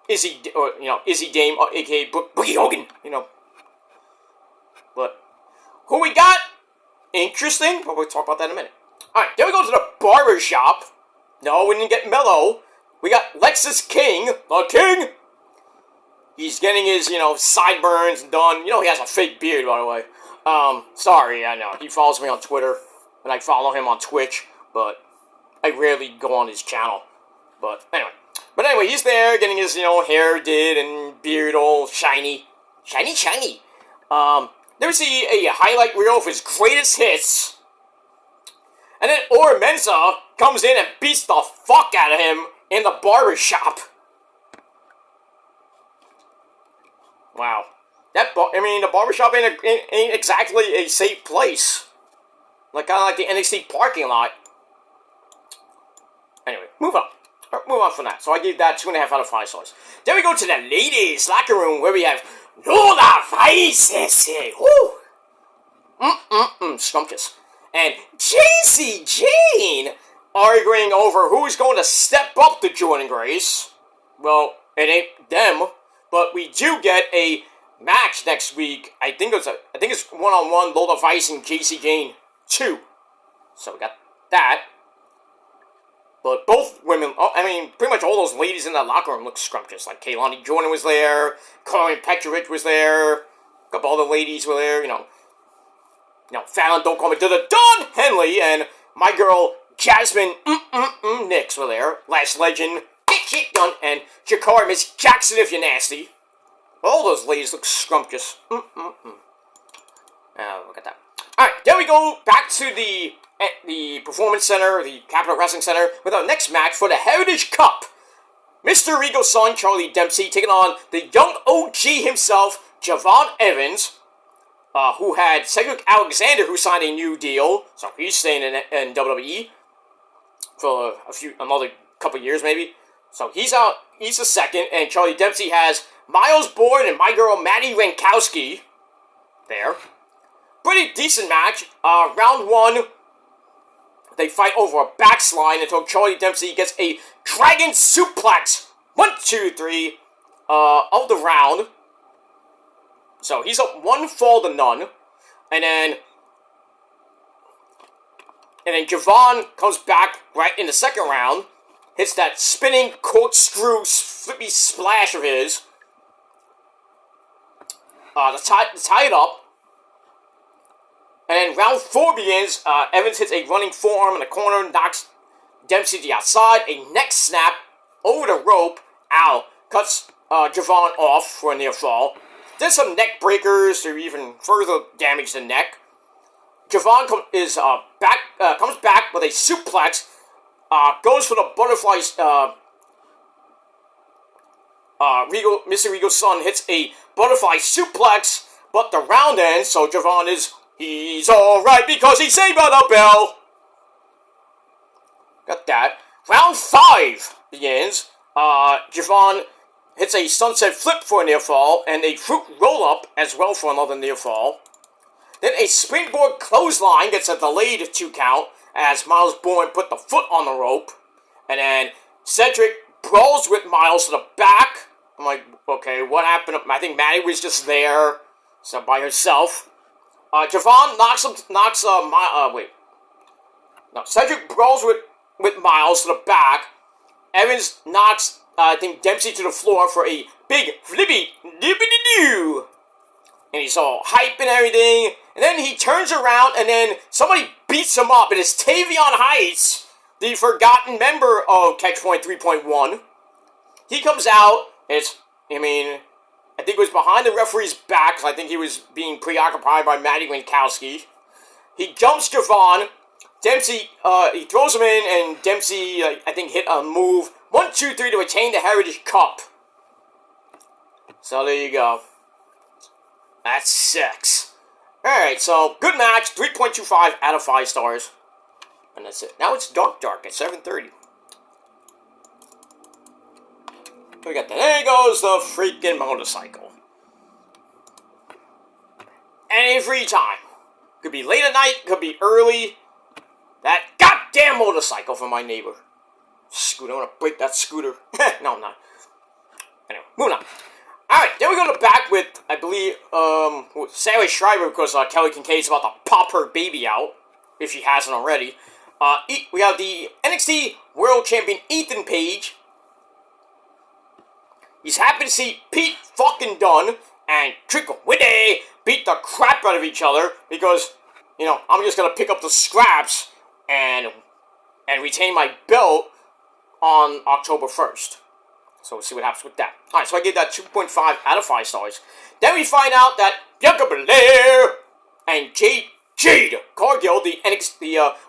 Izzy Dame, aka Boogie Hogan, But who we got? Interesting, but we'll talk about that in a minute. Alright, then we go to the barber shop. No, we didn't get Mello. We got Lexis King, the King. He's getting his, sideburns done. He has a fake beard, by the way. Sorry, I know. He follows me on Twitter, and I follow him on Twitch, but I rarely go on his channel. But anyway, he's there getting his, hair did and beard all shiny. Shiny. Then we see a highlight reel of his greatest hits. And then Ora Mensah comes in and beats the fuck out of him in the barber shop. Wow. The barber shop ain't exactly a safe place. Kind of like the NXT parking lot. Anyway, move on from that. So I gave that 2.5 out of 5 stars. Then we go to the ladies' locker room where we have Lola Vices. Woo! Scrumptious. And Jacy Jayne arguing over who's going to step up to Jordynne Grace. Well, it ain't them, but we do get a match next week. I think it's one-on-one Lola Vice and Jacy Jayne 2. So we got that. But both women, pretty much all those ladies in that locker room look scrumptious. Like Kaylani Jordan was there, Karen Petrovic was there, a couple other ladies were there, Fallon, Don't Call Me Dun Henley, and my girl Jasmine Nix were there. Lash Legend, Get Shit Done, and Jakara Miss Jackson if you're nasty. All those ladies look scrumptious. Look at that. Alright, then we go back to the Performance Center, the Capitol Wrestling Center, with our next match for the Heritage Cup. Mr. Regal's son, Charlie Dempsey, taking on the young OG himself, Javon Evans, who had Cedric Alexander, who signed a new deal, so he's staying in WWE for another couple years, maybe. So he's out, he's the second, and Charlie Dempsey has Miles Bourne and my girl Maddie Rankowski there. Pretty decent match. Round 1, they fight over a backslide until Charlie Dempsey gets a dragon suplex. 1, 2, 3 of the round. So he's up 1-0. And then Javon comes back right in the second round. Hits that spinning corkscrew flippy splash of his. To tie it up. And then round 4 begins. Evans hits a running forearm in the corner, knocks Dempsey to the outside. A neck snap over the rope. Ow. Cuts Javon off for a near fall. Then some neck breakers to even further damage the neck. Javon comes back with a suplex. Goes for the butterflies. Mr. Regal's son hits a butterfly suplex, but the round ends, so Javon he's alright because he's saved by the bell. Got that. Round 5 begins. Javon hits a sunset flip for a near fall, and a fruit roll-up as well for another near fall. Then a springboard clothesline gets a delayed 2 count as Miles Bourne put the foot on the rope. And then Cedric brawls with Miles to the back. I'm like, okay, what happened? I think Maddie was just there, so by herself. Javon Cedric brawls with Miles to the back. Evans knocks, I think, Dempsey to the floor for a big flippy-dippity-doo. And he's all hype and everything. And then he turns around and then somebody beats him up. It is Tavion Heights, the forgotten member of Catchpoint 3.1. He comes out. I think it was behind the referee's back, because I think he was being preoccupied by Matty Winkowski. He jumps Javon. Dempsey, he throws him in, and Dempsey, I think, hit a move. 1, 2, 3 to retain the Heritage Cup. So there you go. That's 6. Alright, so good match. 3.25 out of 5 stars. And that's it. Now it's dark at 7:30. We got that. There goes the freaking motorcycle. Every time. Could be late at night, could be early. That goddamn motorcycle from my neighbor. Scooter, I want to break that scooter. No, I'm not. Anyway, moving on. Alright, then we're going to back with, I believe, Sarah Schreiber, because Kelly Kincaid's about to pop her baby out, if she hasn't already. We have the NXT World Champion Ethan Page. He's happy to see Pete fucking Dunne and Trick Willie beat the crap out of each other, because, I'm just going to pick up the scraps and retain my belt on October 1st. So we'll see what happens with that. Alright, so I gave that 2.5 out of 5 stars. Then we find out that Bianca Belair and Jade Cargill, the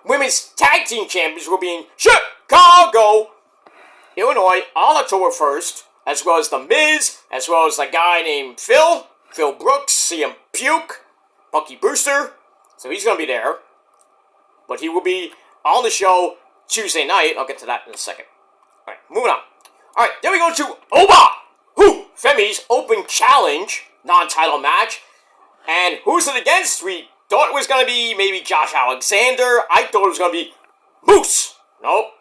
women's tag team champions, will be in Chicago, Illinois on October 1st, as well as The Miz, as well as a guy named Phil Brooks, CM Punk, Bucky Brewster. So he's going to be there. But he will be on the show Tuesday night. I'll get to that in a second. Alright, moving on. Alright, then we go to Femi's Open Challenge non-title match. And who's it against? We thought it was going to be maybe Josh Alexander. I thought it was going to be Moose. Nope.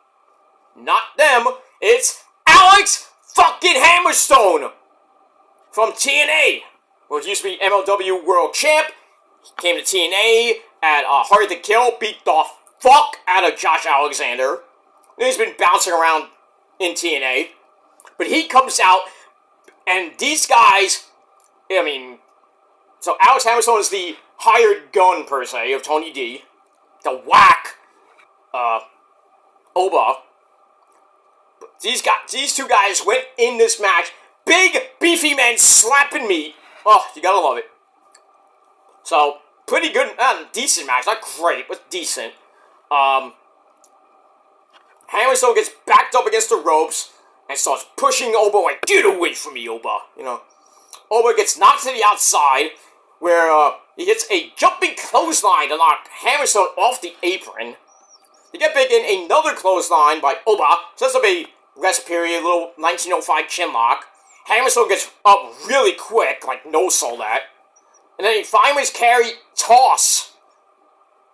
Not them. It's Alex fucking Hammerstone from TNA. Well, he used to be MLW World Champ. He came to TNA at Hard to Kill. Beat the fuck out of Josh Alexander. And he's been bouncing around in TNA. But he comes out, and these guys, so Alex Hammerstone is the hired gun, per se, of Tony D. The whack, Oba. But these two guys went in this match. Big, beefy men slapping meat. Oh, you gotta love it. So, pretty good, decent match. Not great, but decent. Hammerstone gets backed up against the ropes and starts pushing Oba like, get away from me, Oba. Oba gets knocked to the outside, where he hits a jumping clothesline to knock Hammerstone off the apron. They get back in another clothesline by Oba, sets up a rest period, little 1905 chinlock. Hammerstone gets up really quick, like no-soul that. And then he finally carry toss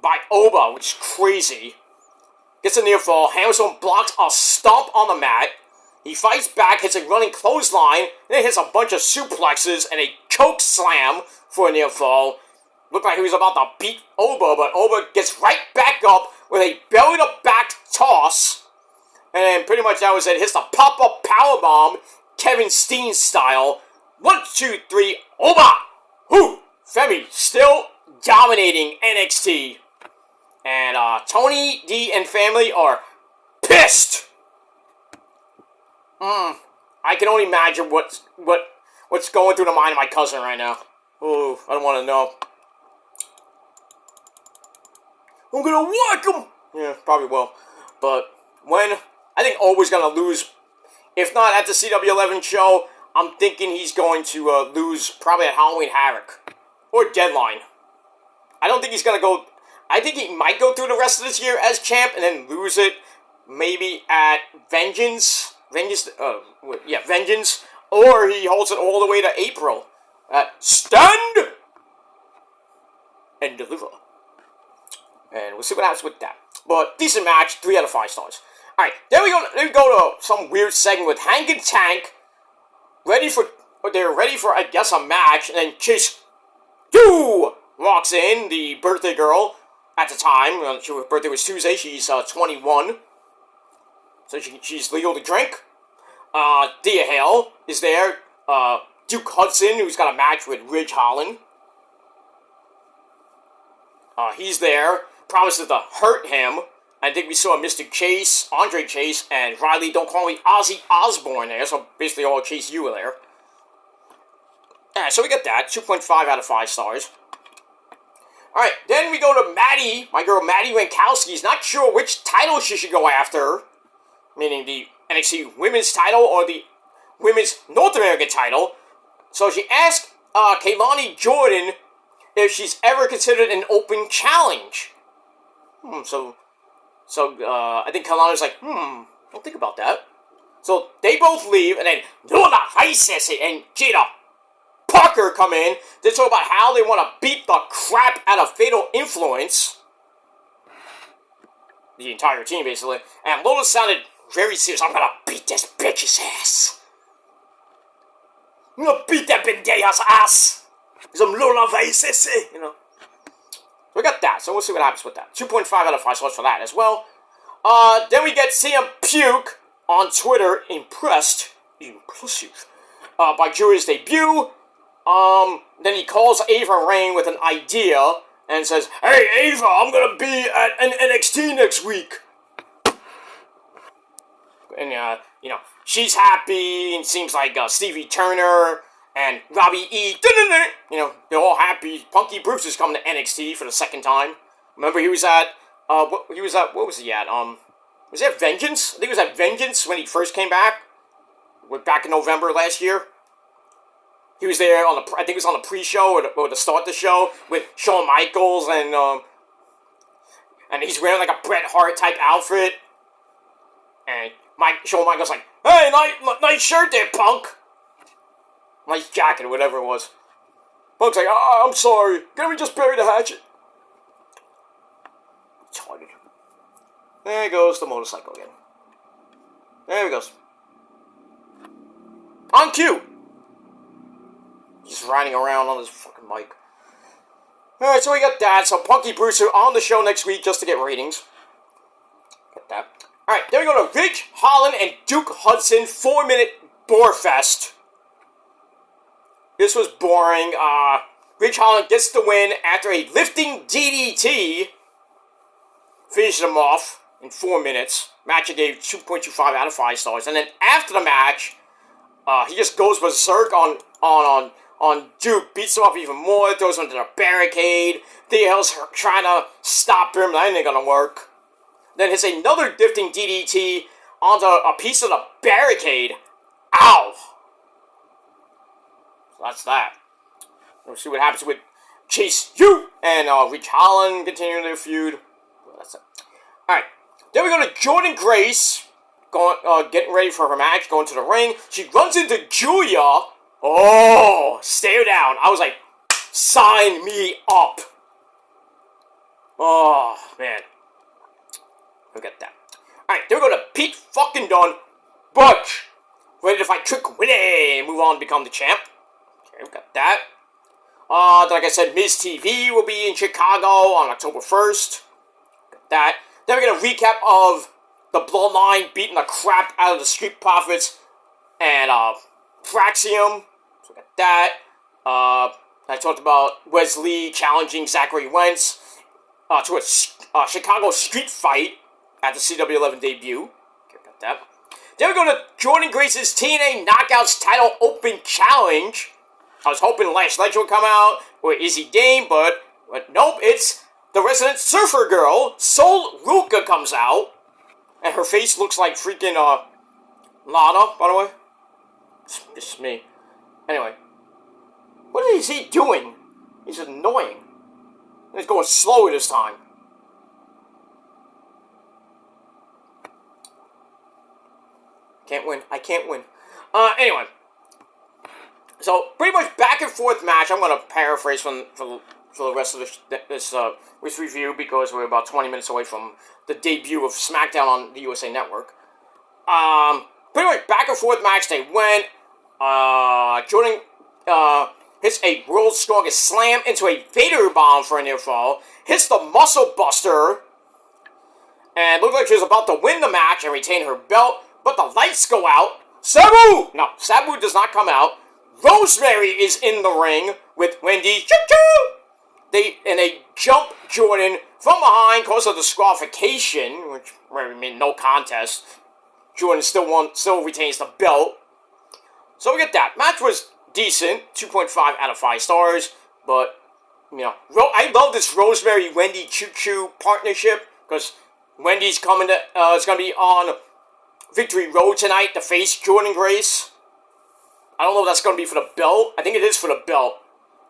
by Oba, which is crazy. Gets a near fall. Hammerstone blocks a stomp on the mat. He fights back, hits a running clothesline, then hits a bunch of suplexes and a choke slam for a near fall. Looked like he was about to beat Oba, but Oba gets right back up with a belly-to-back toss. And pretty much that was it. Hits the pop-up powerbomb, Kevin Steen style. 1, 2, 3, Oba! Whoo! Femi still dominating NXT. And Tony D and family are pissed. I can only imagine what's going through the mind of my cousin right now. Ooh, I don't want to know. I'm gonna whack him! Yeah, probably will. But I think Oba's gonna lose. If not at the CW11 show, I'm thinking he's going to lose probably at Halloween Havoc. Or Deadline. I don't think he's gonna go. I think he might go through the rest of this year as champ and then lose it maybe at Vengeance. Vengeance. or he holds it all the way to April. Stand and deliver. And we'll see what happens with that. But decent match, 3 out of 5 stars. Alright, then we go to some weird segment with Hank and Tank. They're ready for, I guess, a match. And then Chase U walks in, the birthday girl. At the time, her birthday was Tuesday. She's 21. So she's legal to drink. Thea Hale is there. Duke Hudson, who's got a match with Ridge Holland. He's there. Promises to hurt him. I think we saw Mr. Chase, Andre Chase, and Riley, don't call me Ozzy Osbourne there. So basically all Chase U were there. Yeah, so we got that. 2.5 out of 5 stars. Alright, then we go to Maddie, my girl Maddie Wankowski's not sure which title she should go after. Meaning the NXT Women's title or the Women's North American title. So she asked Kaylani Jordan if she's ever considered an open challenge. So I think Kaylani's like, don't think about that. So they both leave, and then Lola Vices and Jada Parker come in to talk about how they want to beat the crap out of Fatal Influence. The entire team, basically. And Lola sounded very serious. I'm gonna beat this bitch's ass. I'm gonna beat that bendeja's ass. Some Lola Vices, you know. We got that, so we'll see what happens with that. 2.5 out of 5 stars for that as well. Then we get CM Puke on Twitter, impressive, by Julia's debut. Then he calls Ava Raine with an idea and says, "Hey Ava, I'm gonna be at an NXT next week." And, you know, she's happy, and it seems like Stevie Turner and Robbie E, you know, they're all happy. Punky Bruce is coming to NXT for the second time. Remember, he was at, what was he at? Was that Vengeance? I think it was at Vengeance when he first came back. Back in November last year. He was there I think it was on the pre-show or to start the show with Shawn Michaels and he's wearing like a Bret Hart type outfit. And Shawn Michaels like, "Hey, nice shirt there, Punk." Nice jacket or whatever it was. Punk's like, "I'm sorry. Can we just bury the hatchet?" Retarded. There goes the motorcycle again. There he goes. On cue. Just riding around on his fucking mic. Alright, so we got that. So Punky Brewster on the show next week just to get ratings. Get that. Alright, then we go to Ridge Holland and Duke Hudson 4-minute bore fest. This was boring. Ridge Holland gets the win after a lifting DDT. Finishes him off in 4 minutes. Match I gave 2.25 out of 5 stars. And then after the match, he just goes berserk on Duke, beats him up even more, throws him to the barricade. DL's trying to stop him, that ain't gonna work. Then hits another lifting DDT onto a piece of the barricade. Ow! So that's that. We'll see what happens with Chase U and Ridge Holland continuing their feud. Well, that's it. Alright, then we go to Jordynne Grace, getting ready for her match, going to the ring. She runs into Julia. Oh, stare down. I was like, sign me up. Oh, man. Look at that. Alright, then we go to Pete fucking Dunne. Butch. Ready to fight Trick Willie and move on and become the champ. Okay, we got that. Like I said, Miz TV will be in Chicago on October 1st. Got that. Then we get a recap of the Bloodline beating the crap out of the Street Profits and Praxium. So we got that. I talked about Wesley challenging Zachary Wentz to a Chicago street fight at the CW11 debut. Okay, got that. Then we go to Jordynne Grace's TNA Knockouts Title Open Challenge. I was hoping Lash Legend would come out, or Izzy Dame, but nope, it's the resident surfer girl, Sol Ruka, comes out. And her face looks like freaking, Lana, by the way. It's just me. Anyway. What is he doing? He's annoying. He's going slower this time. Can't win. I can't win. Anyway. So, pretty much back and forth match. I'm going to paraphrase for the rest of this review because we're about 20 minutes away from the debut of SmackDown on the USA Network. Pretty much back and forth match. They went. Jordan hits a World's Strongest Slam into a Vader Bomb for a near fall. Hits the Muscle Buster. And looked like she was about to win the match and retain her belt. But the lights go out. Sabu! No, Sabu does not come out. Rosemary is in the ring with Wendy. They jump Jordan from behind, cause a disqualification, which meant no contest. Jordan still retains the belt. So we get that. Match was decent, 2.5 out of 5 stars. But I love this Rosemary Wendy Choo Choo partnership because Wendy's coming to. It's gonna be on Victory Road tonight to face Jordan Grace. I don't know if that's going to be for the belt. I think it is for the belt.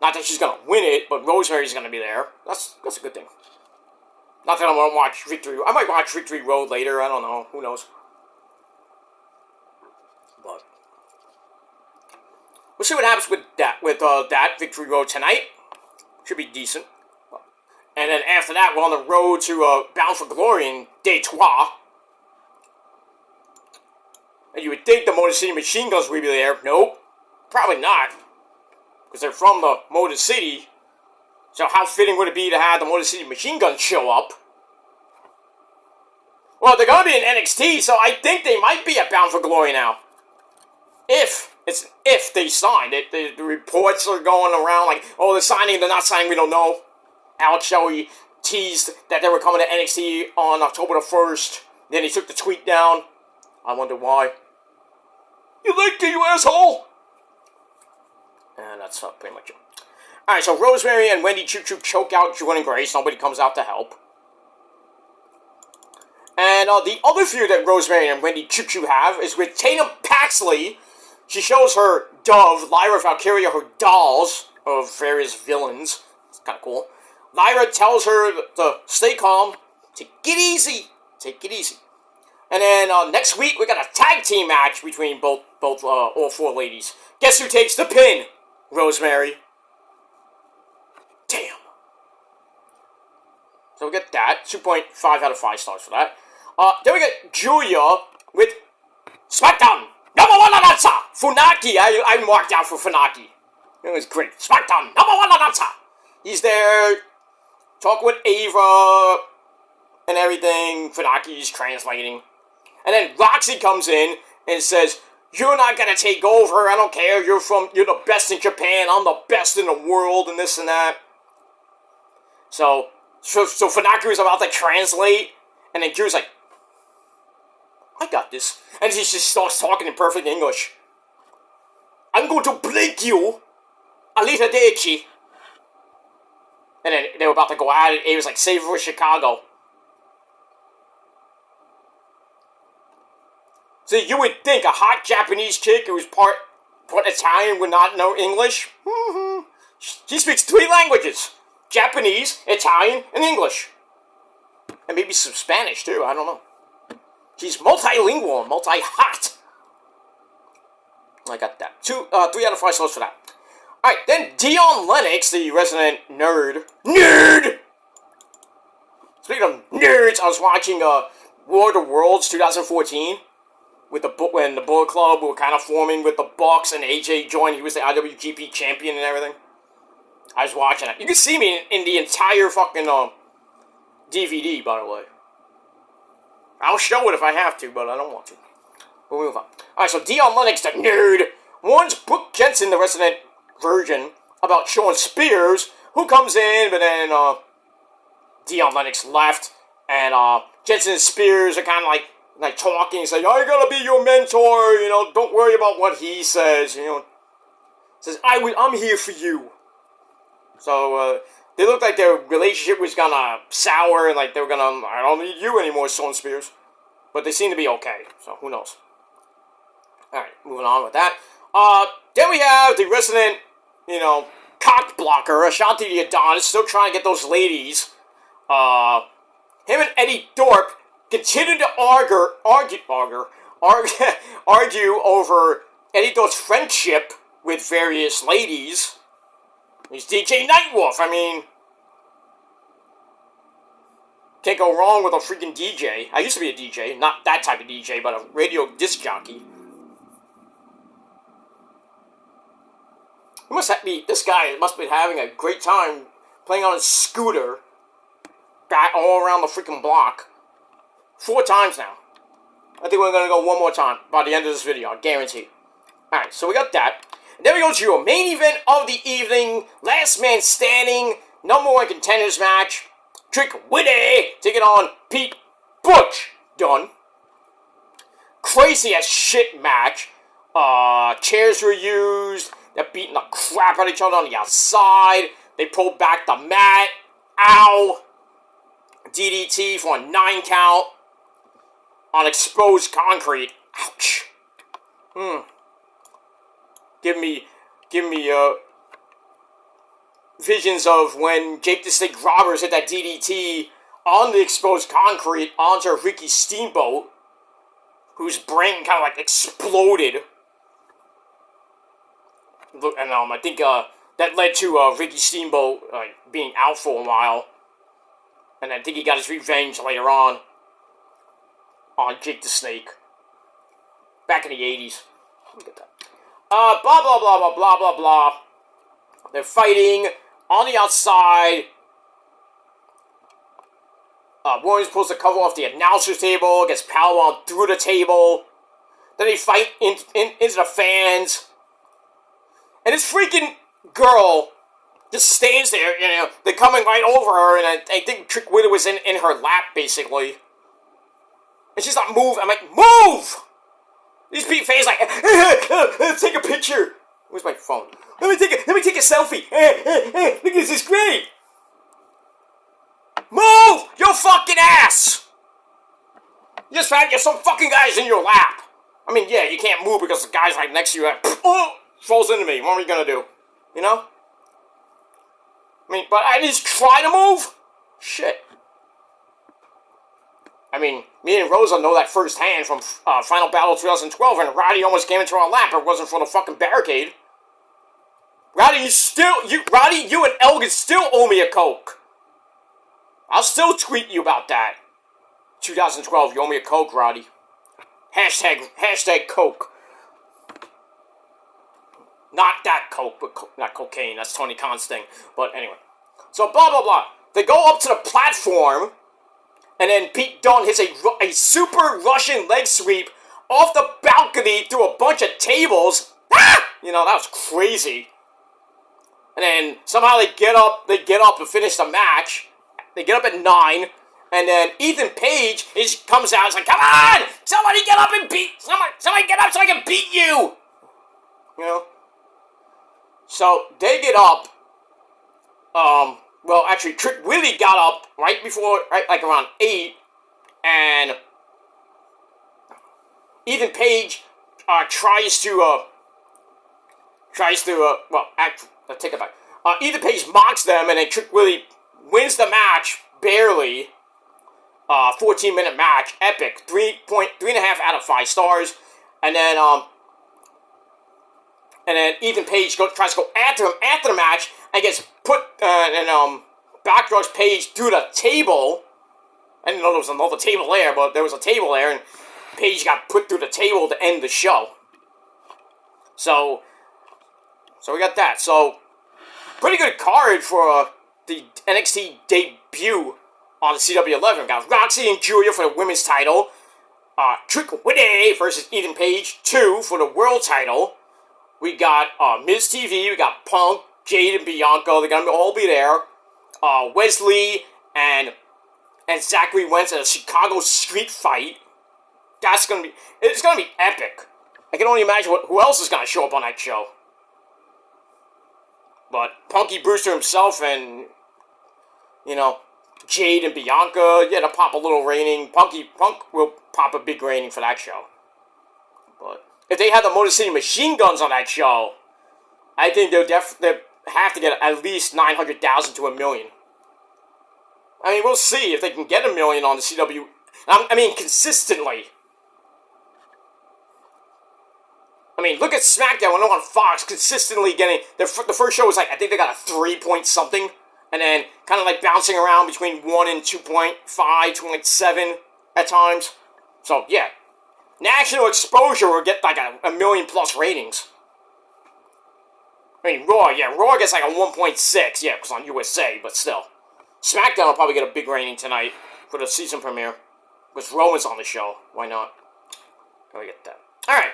Not that she's going to win it, but Rosemary's going to be there. That's a good thing. Not that I want to watch Victory. I might watch Victory Road later. I don't know. Who knows? But we'll see what happens with that Victory Road tonight. Should be decent. And then after that, we're on the road to Bound for Glory in Detroit. And you would think the Motor City Machine Guns would be there. Nope. Probably not. Because they're from the Motor City. So how fitting would it be to have the Motor City Machine Guns show up? Well, they're going to be in NXT, so I think they might be at Bound for Glory now. If they signed it. The reports are going around like, oh, they're signing, they're not signing, we don't know. Alex Shelley teased that they were coming to NXT on October the 1st. Then he took the tweet down. I wonder why. You licked it, you asshole! And that's pretty much it. Alright, so Rosemary and Wendy Choo Choo choke out Jordan Grace. Nobody comes out to help. And the other feud that Rosemary and Wendy Choo Choo have is with Tatum Paxley. She shows her dove, Lyra Valkyria, her dolls of various villains. It's kind of cool. Lyra tells her to stay calm, take it easy, take it easy. And then next week, we got a tag team match between all 4 ladies. Guess who takes the pin? Rosemary. Damn. So we get that. 2.5 out of 5 stars for that. Then we get Julia with SmackDown #1 announcer, Funaki. I marked out for Funaki. It was great. SmackDown #1 announcer. He's there talking with Ava and everything. Funaki's translating. And then Roxy comes in and says, you're not going to take over. I don't care. You're the best in Japan. I'm the best in the world and this and that. So Funaki was about to translate. And then Drew's like, I got this. And she just starts talking in perfect English. I'm going to break you. Alita Deichi. And then they were about to go at it. It was like, save for Chicago. So you would think a hot Japanese chick who was part Italian would not know English? She speaks 3 languages. Japanese, Italian, and English. And maybe some Spanish too, I don't know. She's multilingual, multi-hot. I got that. 3 out of 5 stars for that. Alright, then Dion Lennox, the resident nerd. Speaking of nerds, I was watching War of the Worlds 2014. When the Bullet Club were kind of forming with the Bucks and AJ joined. He was the IWGP champion and everything. I was watching it. You can see me in the entire fucking DVD, by the way. I'll show it if I have to, but I don't want to. We'll move on. Alright, so Dion Lennox, the nerd, warns Brooke Jensen, the resident virgin, about Shawn Spears, who comes in, but then Dion Lennox left, and Jensen and Spears are kind of like talking. He's like, I gotta be your mentor, don't worry about what he says, Says, I'm here for you. So, they looked like their relationship was gonna sour, and like they were gonna, I don't need you anymore, Shawn Spears. But they seem to be okay, so who knows. Alright, moving on with that. Then we have the resident, cock blocker, Ashanti the Adonis, still trying to get those ladies. Him and Eddie Thorpe continue to argue over Eddie Thorpe's friendship with various ladies. He's DJ Nightwolf. I mean, can't go wrong with a freaking DJ. I used to be a DJ, not that type of DJ, but a radio disc jockey. This guy must be having a great time playing on his scooter back all around the freaking block. 4 times now. I think we're going to go one more time by the end of this video, I guarantee. Alright, so we got that. And then we go to your main event of the evening, last man standing, number 1 contenders match. Trick Willie taking on Pete Butch Dunne. Crazy as shit match. Chairs were used. They're beating the crap out of each other on the outside. They pulled back the mat. Ow. DDT for a 9 count on exposed concrete. Ouch. Give me visions of when Jake the Snake Roberts hit that DDT on the exposed concrete onto Ricky Steamboat, whose brain kind of like exploded. And I think that led to Ricky Steamboat being out for a while. And I think he got his revenge later on Jake the Snake. Back in the 80s. Look at that. Blah, blah, blah, blah, blah, blah, blah. They're fighting on the outside. Warren's supposed to cover off the announcer's table, gets powerbombed through the table. Then they fight into the fans. And this freaking girl just stands there, you know, they're coming right over her, and I think Trick Willie was in her lap, basically. And she's not moving. I'm like, move! These fans like, take a picture. Where's my phone? Let me take a selfie. Look at this is great. Move your fucking ass. You just found some fucking guys in your lap. I mean, yeah, you can't move because the guy's right next to you. Falls into me. What are you gonna do? You know? I mean, but I just try to move. Shit. I mean, me and Rosa know that firsthand from Final Battle 2012, and Roddy almost came into our lap. It wasn't for the fucking barricade. Roddy, you and Elgin still owe me a Coke. I'll still tweet you about that. 2012, you owe me a Coke, Roddy. Hashtag Coke. Not that Coke, but not cocaine. That's Tony Khan's thing. But anyway. So, blah, blah, blah. They go up to the platform, and then Pete Dunne hits a super Russian leg sweep off the balcony through a bunch of tables. Ah! You know, that was crazy. And then somehow they get up to finish the match. They get up at 9, and then Ethan Page comes out and is like, come on! Somebody get up and beat! Somebody get up so I can beat you! You know? So, they get up. Well, actually, Trick Willie got up right around 8, and Ethan Page tries to, well, actually, I'll take it back. Ethan Page mocks them, and then Trick Willie wins the match, barely. 14-minute match, epic, 3.5 out of 5 stars, and then Ethan Page tries to go after him after the match, and gets put, backdrops Page through the table. I didn't know there was another table there, but there was a table there, and Page got put through the table to end the show. So we got that. So, pretty good card for the NXT debut on the CW11. We got Roxy and Julia for the women's title. Trick Willie versus Ethan Page 2 for the world title. We got Miz TV. We got Punk, Jade, and Bianca. They're gonna all be there. Wesley and Zachary Wentz in a Chicago street fight. It's gonna be epic. I can only imagine who else is gonna show up on that show. But Punky Brewster himself and, Jade and Bianca, yeah, they'll pop a little rating. Punk will pop a big rating for that show. But if they had the Motor City Machine Guns on that show, I think they'll have to get at least 900,000 to 1 million. I mean, we'll see if they can get 1 million on the CW. I mean, consistently. I mean, look at SmackDown when they're on Fox, consistently getting... The first show was like, I think they got a 3 point something, and then kind of like bouncing around between 1 and 2.5, 2.7 at times. So, yeah. National exposure will get like a million plus ratings. I mean, Raw gets like a 1.6, yeah, because on USA, but still. SmackDown will probably get a big rating tonight for the season premiere. Because Roman's on the show. Why not? Let me get that. Alright.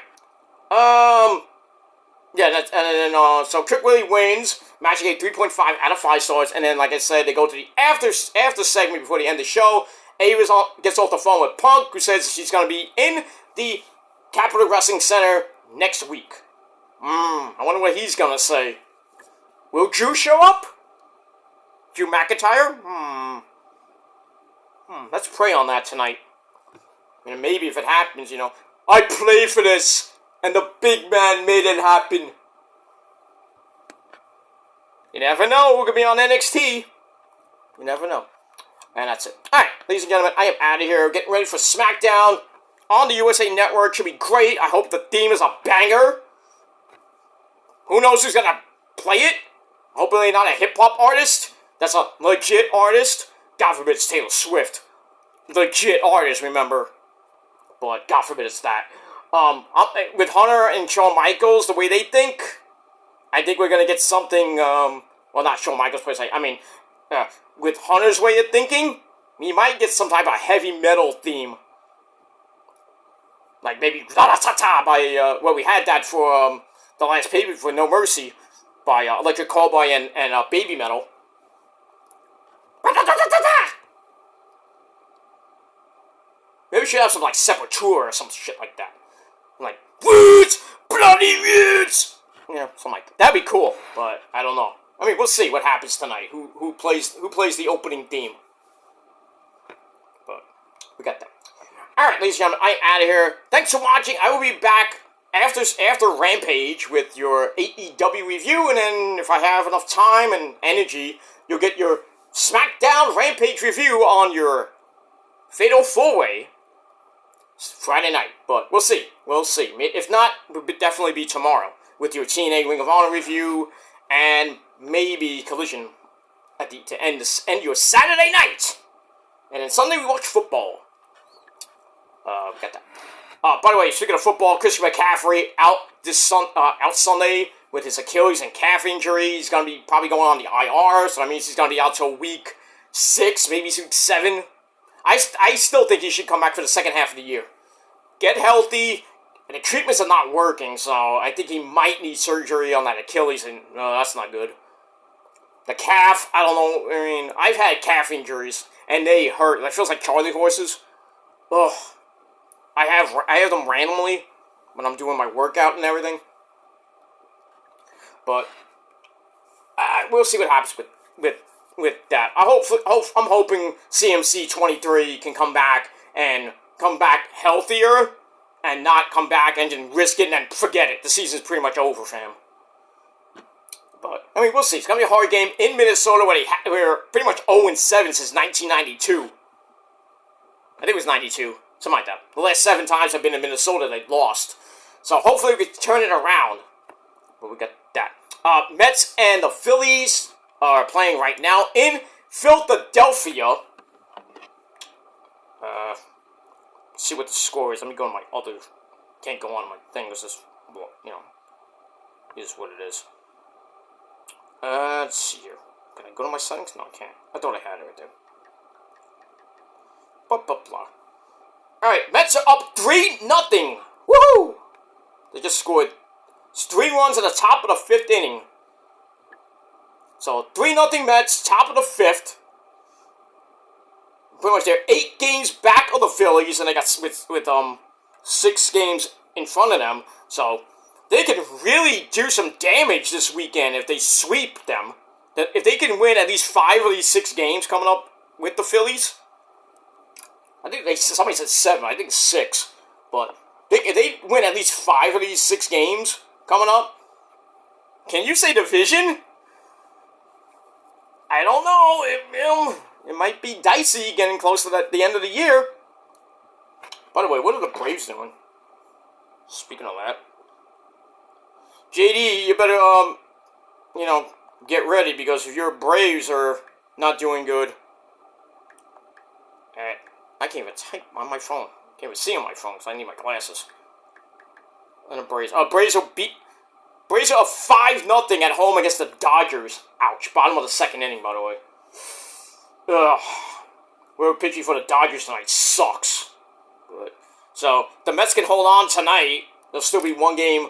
Yeah, and then, so Trick Willie wins. Match gave 3.5 out of 5 stars. And then, like I said, they go to the after segment before the end of the show. Ava gets off the phone with Punk, who says she's going to be in the Capitol Wrestling Center next week. I wonder what he's going to say. Will Drew show up? Drew McIntyre? Let's pray on that tonight. Maybe if it happens, I played for this, and the big man made it happen. You never know, we're going to be on NXT. You never know. And that's it. Alright, ladies and gentlemen, I am out of here. Getting ready for SmackDown on the USA Network. Should be great. I hope the theme is a banger. Who knows who's going to play it? Hopefully not a hip-hop artist. That's a legit artist. God forbid it's Taylor Swift. Legit artist, remember. But God forbid it's that. With Hunter and Shawn Michaels, the way they think, I think we're going to get something, well, not Shawn Michaels, but with Hunter's way of thinking, we might get some type of heavy metal theme. Like maybe Da-Da-Ta-Ta by, well, we had that for the last pay-per-view for No Mercy by Electric Callboy and Baby Metal. Maybe we should have some, like, Sepultura or some shit like that. Like, Roots! Bloody Roots! Yeah, something like that. That'd be cool, but I don't know. I mean, we'll see what happens tonight. Who plays the opening theme. But, we got that. Alright, ladies and gentlemen, I'm out of here. Thanks for watching. I will be back after Rampage with your AEW review, and then if I have enough time and energy, you'll get your SmackDown Rampage review on your Fatal 4-Way Friday night. But we'll see. We'll see. If not, it will definitely be tomorrow with your TNA Ring of Honor review and maybe Collision to end your Saturday night. And then Sunday we watch football. Got that. By the way, speaking of football, Christian McCaffrey out Sunday with his Achilles and calf injury. He's going to be probably going on the IR, so that means he's going to be out till week 6, maybe week 7. I still think he should come back for the second half of the year. Get healthy, and the treatments are not working, so I think he might need surgery on that Achilles, and that's not good. The calf, I don't know, I mean, I've had calf injuries, and they hurt. It feels like Charlie horses. Ugh. I have them randomly when I'm doing my workout and everything. But we'll see what happens with that. I'm hoping CMC 23 can come back healthier and not come back and just risk it and then forget it. The season's pretty much over for him. But I mean, we'll see. It's gonna be a hard game in Minnesota where we're pretty much 0-7 since 1992. I think it was 92. Something like that. The last 7 times I've been in Minnesota, they've lost. So hopefully we can turn it around. But we got that. Mets and the Phillies are playing right now in Philadelphia. See what the score is. Let me go on my other... Can't go on my thing. This is, is what it is. Let's see here. Can I go to my settings? No, I can't. I thought I had it right there. Blah, blah, blah. Alright, Mets are up 3-0. Woohoo! They just scored 3 runs at the top of the 5th inning. So, 3-0 Mets, top of the 5th. Pretty much they're 8 games back of the Phillies, and they got with 6 games in front of them. So, they could really do some damage this weekend if they sweep them. If they can win at least 5 of these 6 games coming up with the Phillies... I think somebody said 7. I think 6. But if they win at least 5 of these 6 games coming up, can you say division? I don't know. It might be dicey getting close to the end of the year. By the way, what are the Braves doing? Speaking of that, JD, you better, you know, get ready because if your Braves are not doing good. I can't even type on my phone. Can't even see on my phone because I need my glasses. And the Braves. Braves will beat. Braves are 5-0 at home against the Dodgers. Ouch. Bottom of the second inning, by the way. Ugh. We're pitching for the Dodgers tonight. Sucks. But, so, the Mets can hold on tonight. There'll still be one game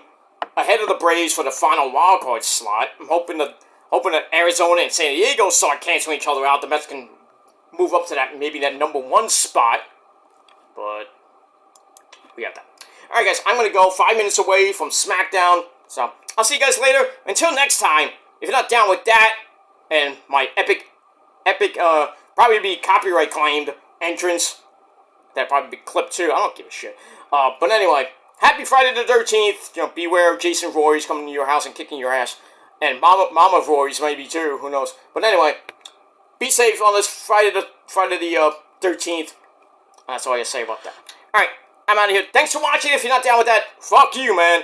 ahead of the Braves for the final wildcard slot. I'm hoping that Arizona and San Diego start canceling each other out. The Mets can move up to that, maybe that #1 spot. But we got that. Alright guys, I'm going to go 5 minutes away from SmackDown. So, I'll see you guys later. Until next time, if you're not down with that, and my epic, probably be copyright claimed entrance, that'd probably be clipped too. I don't give a shit. But anyway, happy Friday the 13th. You know, beware of Jason Voorhees coming to your house and kicking your ass. And Mama Voorhees maybe too, who knows. But anyway, be safe on this Friday the 13th. That's all I gotta say about that. Alright, I'm out of here. Thanks for watching. If you're not down with that, fuck you, man.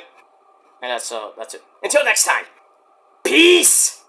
And that's it. Until next time. Peace!